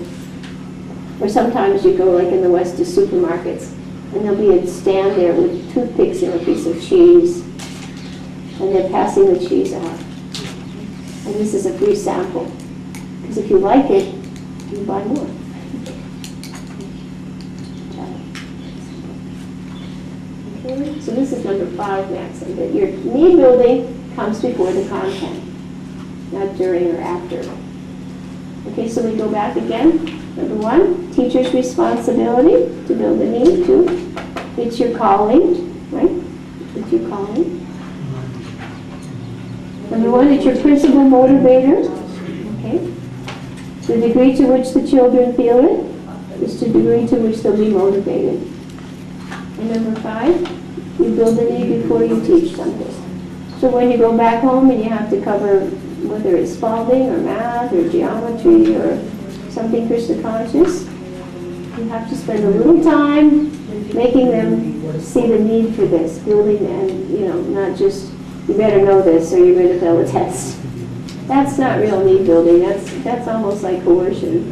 Or sometimes you go like in the West to supermarkets, and there'll be a stand there with toothpicks and a piece of cheese, and they're passing the cheese out. And this is a free sample, because if you like it, you buy more. Okay, so this is number 5 maxim, that your need building comes before the content, not during or after. Okay, so we go back again. Number 1, teacher's responsibility to build the need. 2, it's your calling, right? It's your calling. Number 1, it's your principal motivator. Okay. The degree to which the children feel it is the degree to which they'll be motivated. And number 5, you build the need before you teach something. So when you go back home and you have to cover whether it's Spalding or math or geometry or something Krishna conscious, you have to spend a little time making them see the need for this, building, and not just, you better know this or you're going to fail a test. That's not real need building. That's almost like coercion.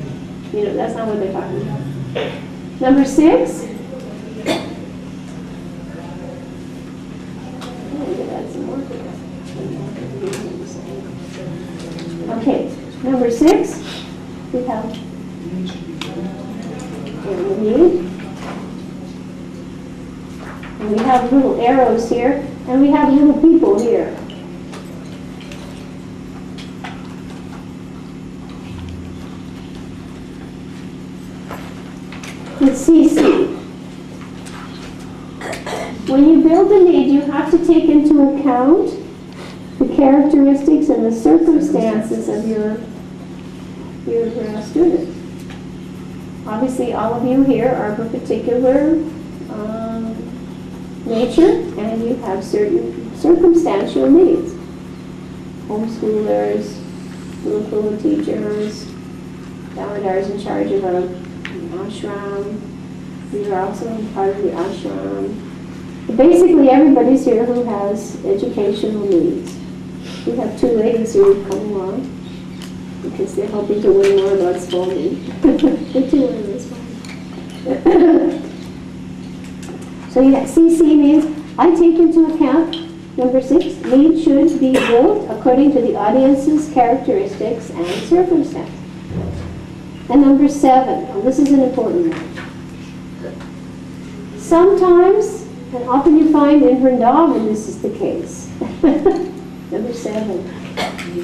That's not what they're talking about. Number 6. Okay, number 6, we have the need. And we have little arrows here, and we have little people here. It's CC. When you build a need, you have to take into account the characteristics and the circumstances of your student. Obviously, all of you here are of a particular nature, and you have certain circumstantial needs. Homeschoolers, Gurukula teachers, Damodar's in charge of an ashram. We are also part of the ashram. But basically, everybody's here who has educational needs. We have 2 ladies who have come along because they're hoping to learn more about Spalding. The 2 are this one. So CC means I take into account, number 6, need should be built according to the audience's characteristics and circumstances. And number 7, and this is an important one. Sometimes, and often you find in Vrindavan this is the case. Number 7,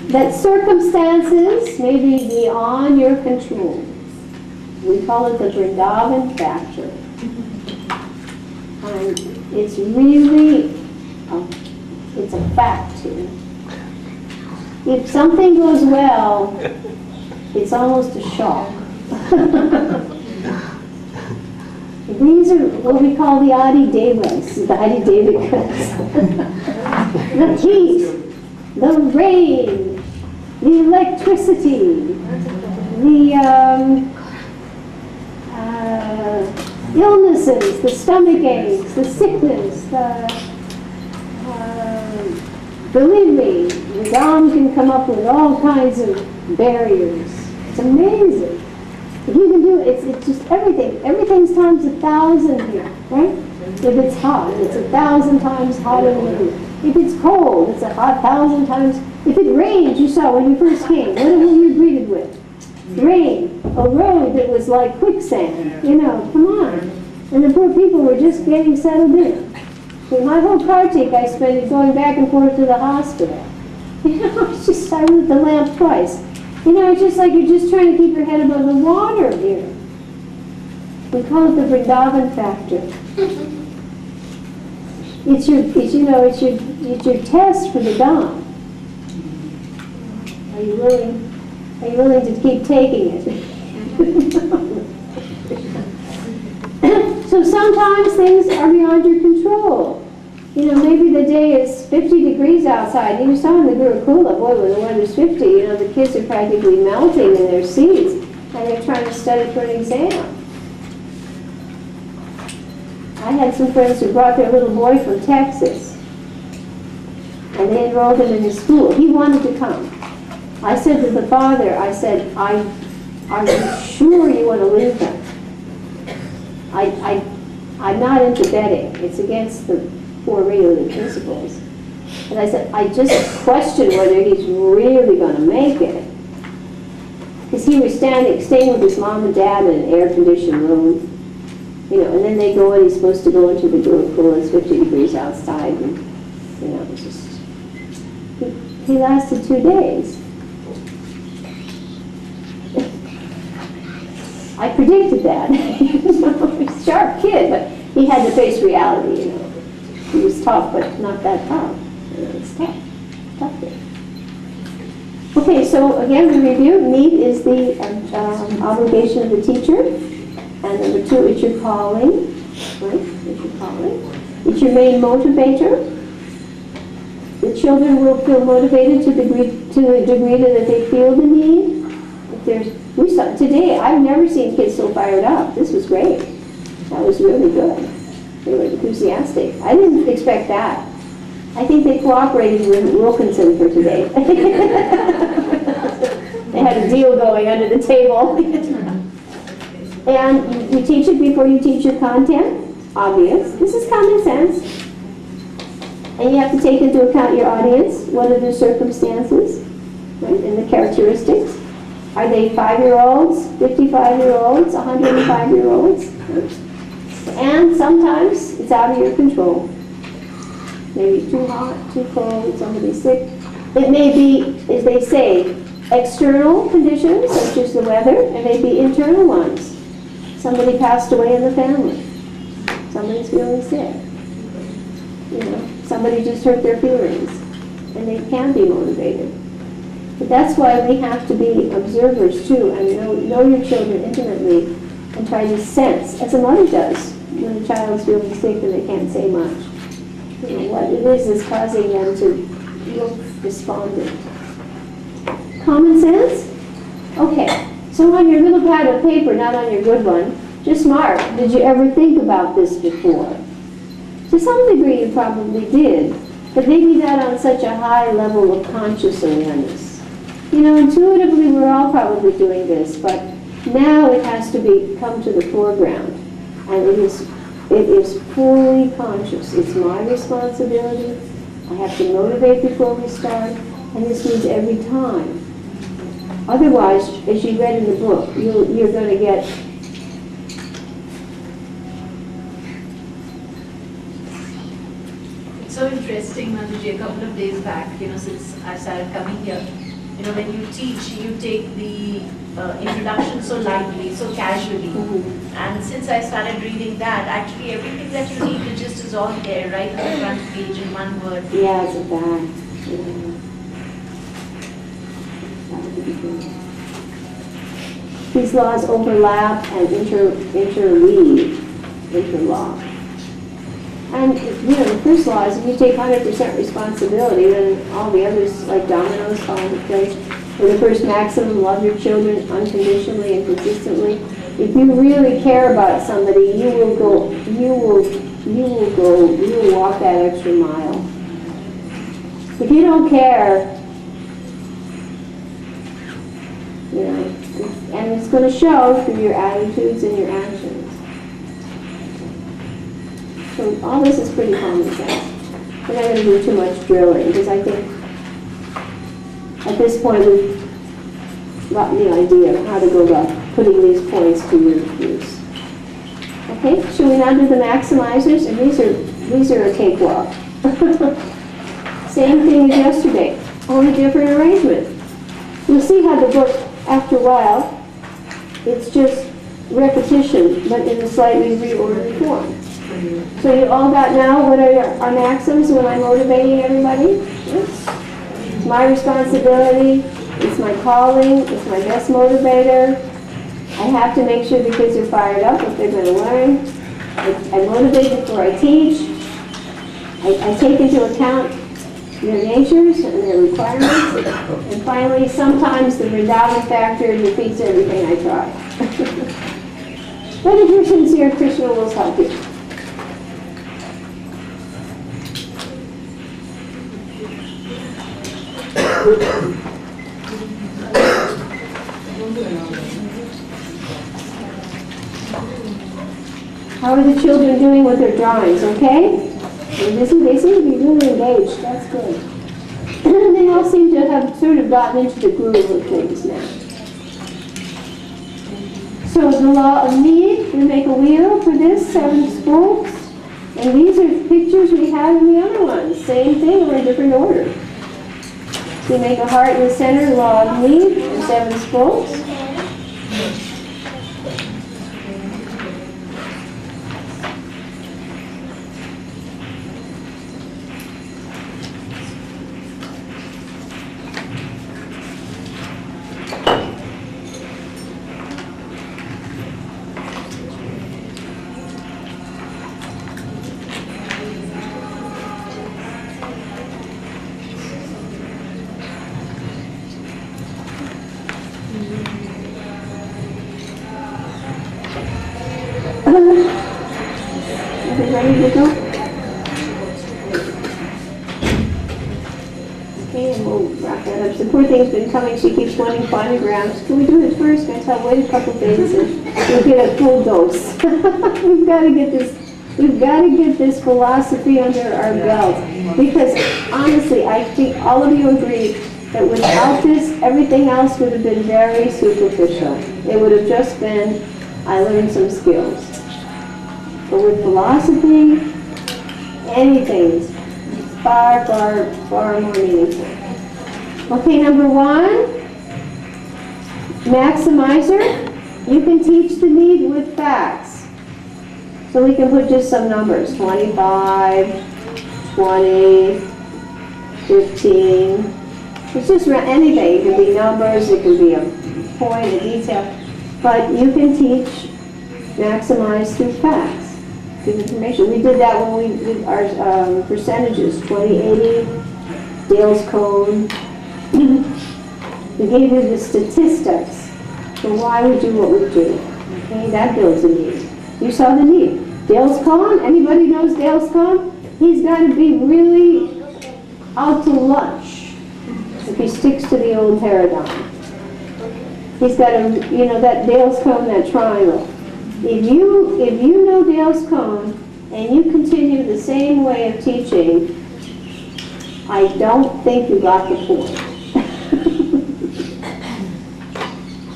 that circumstances may be beyond your control. We call it the Vrindavan factor. And it's really, it's a fact here. If something goes well, it's almost a shock. These are what we call the Adi Devas, the Adi Devikas. The heat, the rain, the electricity, the illnesses, the stomach aches, the sickness, believe me, the Dham can come up with all kinds of barriers. It's amazing. If you can do it, it's just everything. Everything's times 1,000 here, right? If it's hot, it's 1,000 times hotter than it is. If it's cold, it's 1,000 times. If it rains, you saw when you first came, what were you greeted with? Rain, a road that was like quicksand. Come on. And the poor people were just getting settled in. So my whole Kartik I spent it going back and forth to the hospital. It's just, I lit the lamp twice. It's just like you're just trying to keep your head above the water here. We call it the Vrindavan factor. It's your test for the Dham. Are you willing to keep taking it? So sometimes things are beyond your control. Maybe the day is 50 degrees outside. You saw in the Gurukula, boy, when the weather's 50, the kids are practically melting in their seats, and they're trying to study for an exam. I had some friends who brought their little boy from Texas, and they enrolled him in the school. He wanted to come. I said to the father, I said, are you sure you want to leave them? I'm not into betting. It's against the 4 regulative principles. And I said, I just question whether he's really going to make it. Because he was staying with his mom and dad in an air-conditioned room. You know, and then they go and he's supposed to go into the pool. It's 50 degrees outside. And, you know, it's just... He lasted 2 days. I predicted that. He's a sharp kid, but he had to face reality, you know. He was tough, but not that tough. You know, it's tough. Tough kid. Okay, so again, we review. Need is the obligation of the teacher. And number 2, it's your calling. Right? It's your calling. It's your main motivator. The children will feel motivated to a degree that they feel the need. Today, I've never seen kids so fired up. This was great. That was really good. They were enthusiastic. I didn't expect that. I think they cooperated with Wilkinson for today. They had a deal going under the table. And you teach it before you teach your content. Obvious. This is common sense. And you have to take into account your audience. What are their circumstances? Right? And the characteristics. Are they 5-year-olds, 55-year-olds, 105-year-olds? And sometimes it's out of your control. Maybe too hot, too cold, somebody's sick. It may be, as they say, external conditions, such as the weather, and maybe internal ones. Somebody passed away in the family. Somebody's feeling sick. You know, somebody just hurt their feelings. And they can be motivated. But that's why we have to be observers too, and know your children intimately, and try to sense, as a mother does, when a child's feeling sick and they can't say much. You know, what it is causing them to look despondent. Common sense? Okay, so on your little pad of paper, not on your good one, just mark, did you ever think about this before? To some degree you probably did, but maybe not on such a high level of conscious awareness. You know, intuitively we're all probably doing this, but now it has to come to the foreground. And it is fully conscious. It's my responsibility. I have to motivate before we start, and this means every time. Otherwise, as you read in the book, you're going to get so interesting, Manjuji, a couple of days back, you know, since I started coming here, you know, when you teach, you take the introduction so lightly, so casually. Mm-hmm. And since I started reading that, actually everything that you need to just is all there, right on the front page in one word. Yeah, it's a fact. Yeah. These laws overlap and interlock. And, you know, the first law is if you take 100% responsibility, then all the others, like dominoes, fall into place. Or the first maxim, love your children unconditionally and consistently. If you really care about somebody, you will walk that extra mile. If you don't care, you know, and it's going to show through your attitudes and your actions. So all this is pretty common sense. We're not going to do too much drilling because I think at this point we've gotten the idea of how to go about putting these points to use. Okay, should we now do the maximizers? And these are a cakewalk. Same thing as yesterday, only different arrangement. You'll see how the book, after a while, it's just repetition, but in a slightly reordered form. So you all got now what are our maxims when I'm motivating everybody? Yes. It's my responsibility, it's my calling, it's my best motivator. I have to make sure the kids are fired up if they're going to learn. I motivate before I teach. I take into account their natures and their requirements. And finally, sometimes the Vrindavan factor defeats everything I try. But if you're sincere, Krishna will help you. How are the children doing with their drawings, okay? They seem to be really engaged, that's good. They all seem to have sort of gotten into the groove of things now. So the law of need, we make a wheel for this, 7 spokes. And these are pictures we had in the other ones. Same thing, we're in different order. So you make a heart in the center, law of need, 7 spokes. Is it ready to go? Okay, and we'll wrap that up. The poor thing's been coming, she keeps wanting phonograms. Can we do it first? I tell, wait a couple days and we'll get a full dose. We've got to get this philosophy under our belt. Because honestly, I think all of you agree that without this, everything else would have been very superficial. It would have just been, I learned some skills. But with philosophy, anything's far, far, far more meaningful. Okay, number 1, maximizer. You can teach the need with facts. So we can put just some numbers, 25, 20, 15. It's just anything. It can be numbers, it can be a point, a detail. But you can teach maximize through facts. Information. We did that when we did our percentages, 20/80, Dale's cone. We gave you the statistics for why we do what we do. Okay, that builds a need. You saw the need. Dale's cone, anybody knows Dale's cone? He's got to be really out to lunch if he sticks to the old paradigm. He's got to, that Dale's cone, that triangle. If you know Dale's cone and you continue the same way of teaching, I don't think you got the point.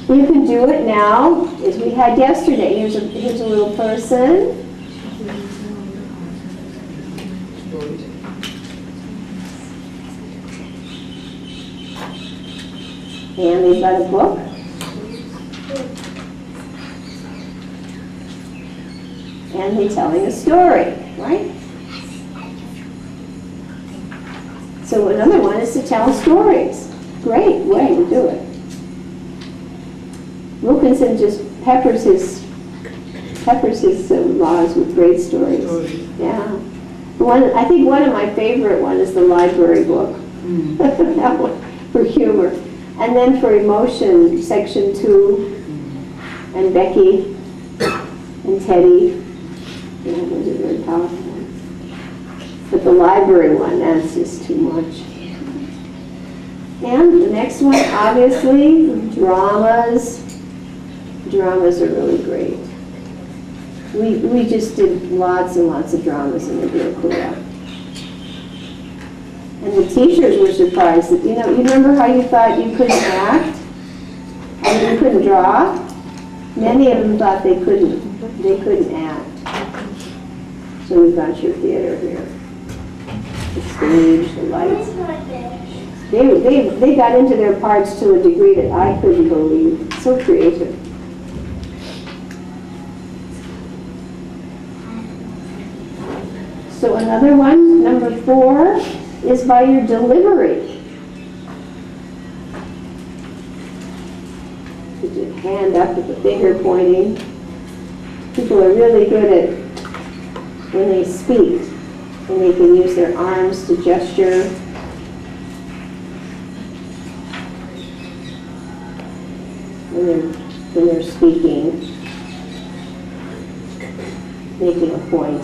You can do it now, as we had yesterday. Here's a little person. And they've got a book. And they're telling a story, right? So another one is to tell stories. Great way to do it. Wilkinson just peppers his laws with great stories. Yeah. I think one of my favorite one is the library book. That one for humor. And then for emotion, section 2, and Becky and Teddy. Yeah, those are very powerful ones. But the library one, that's just too much. And the next one, obviously, dramas. Dramas are really great. We just did lots and lots of dramas in the Gurukula. And the teachers were surprised that, you remember how you thought you couldn't act and you couldn't draw? Many of them thought they couldn't act. So we've got your theater here. The stage, the lights. They got into their parts to a degree that I couldn't believe. So creative. So another one, number 4, is by your delivery. Put your hand up with the finger pointing. People are really good at when they speak, and they can use their arms to gesture. When they're speaking, making a point.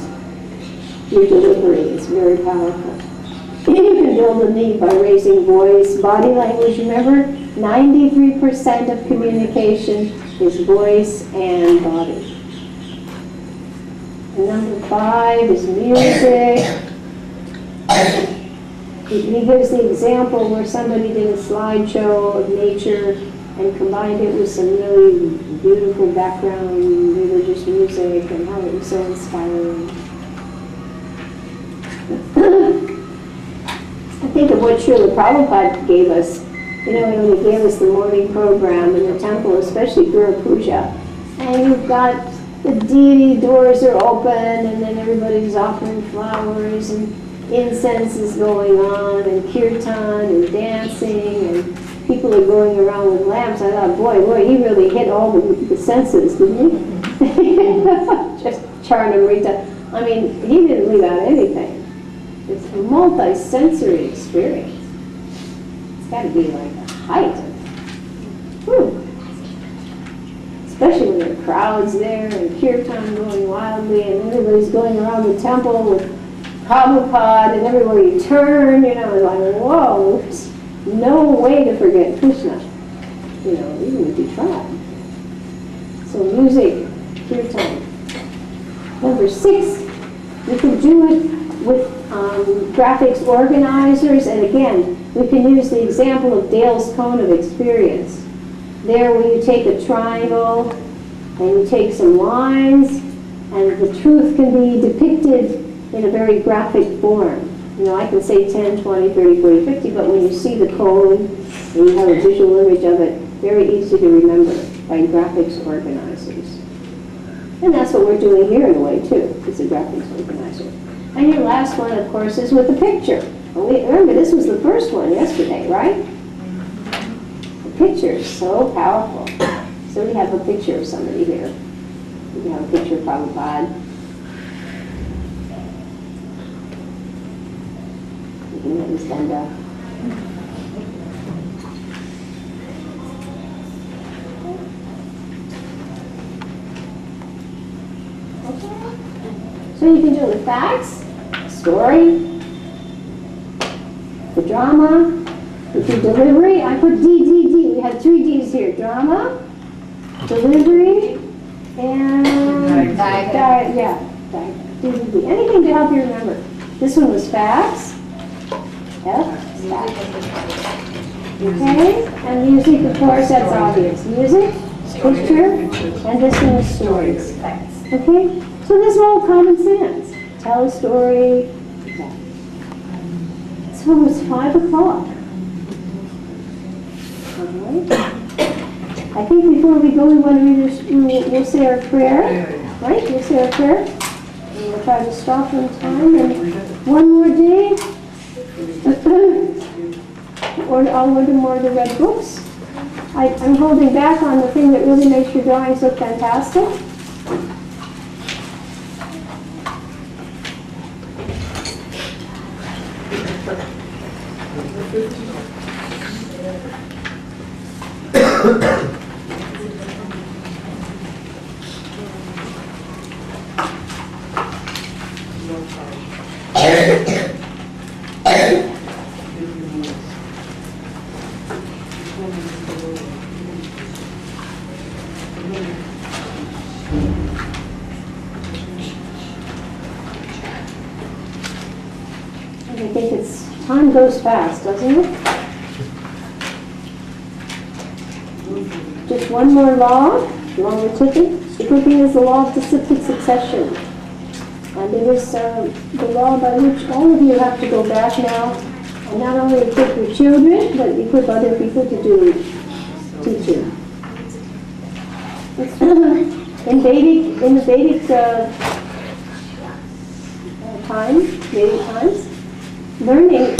Your delivery is very powerful. You can build a need by raising voice, body language. Remember, 93% of communication is voice and body. And number 5 is music. He gives the example where somebody did a slideshow of nature and combined it with some really beautiful background religious music and how it was so inspiring. I think of what Srila Prabhupada gave us, when he gave us the morning program in the temple, especially Guru Puja. And you've got the deity doors are open, and then everybody's offering flowers, and incense is going on, and kirtan, and dancing, and people are going around with lamps. I thought, boy, he really hit all the senses, didn't he? Just Charnamrita. I mean, he didn't leave out anything. It's a multi-sensory experience. It's got to be like a height of, especially when there are crowds there and kirtan going wildly and everybody's going around the temple with Prabhupada and everywhere you turn, it's like, whoa, there's no way to forget Krishna, even if you try. So music, kirtan. Number 6, you can do it with graphics organizers, and again, we can use the example of Dale's cone of experience. There where you take a triangle and you take some lines, and the truth can be depicted in a very graphic form. I can say 10, 20, 30, 40, 50, but when you see the cone and you have a visual image of it, very easy to remember by graphics organizers. And that's what we're doing here in a way too, it's a graphics organizer. And your last one, of course, is with the picture. Remember, this was the first one yesterday, right? The picture is so powerful. So we have a picture of somebody here. We have a picture of Prabhupada. You can let me stand up. So you can do the facts, story, the drama, the delivery. I put D. We had 3 D's here. Drama, delivery, and diagram. D. Anything to help you remember. This one was facts. F, facts. Okay, and music, of course, that's obvious. Music, picture, and this one is stories. Okay, so this is all common sense. Tell a story. So it's 5 o'clock. All right. I think before we go, we'll say our prayer. Right? We'll say our prayer. And we'll try to stop on time. And one more day. Or I'll order more of the red books. I'm holding back on the thing that really makes your drawings look fantastic. I think time goes fast, doesn't it? Just one more law, along with Tipping. Tipping is the law of disciplic succession. And it is the law by which all of you have to go back now and not only equip your children, but equip other people to do teaching. In the Vedic times, learning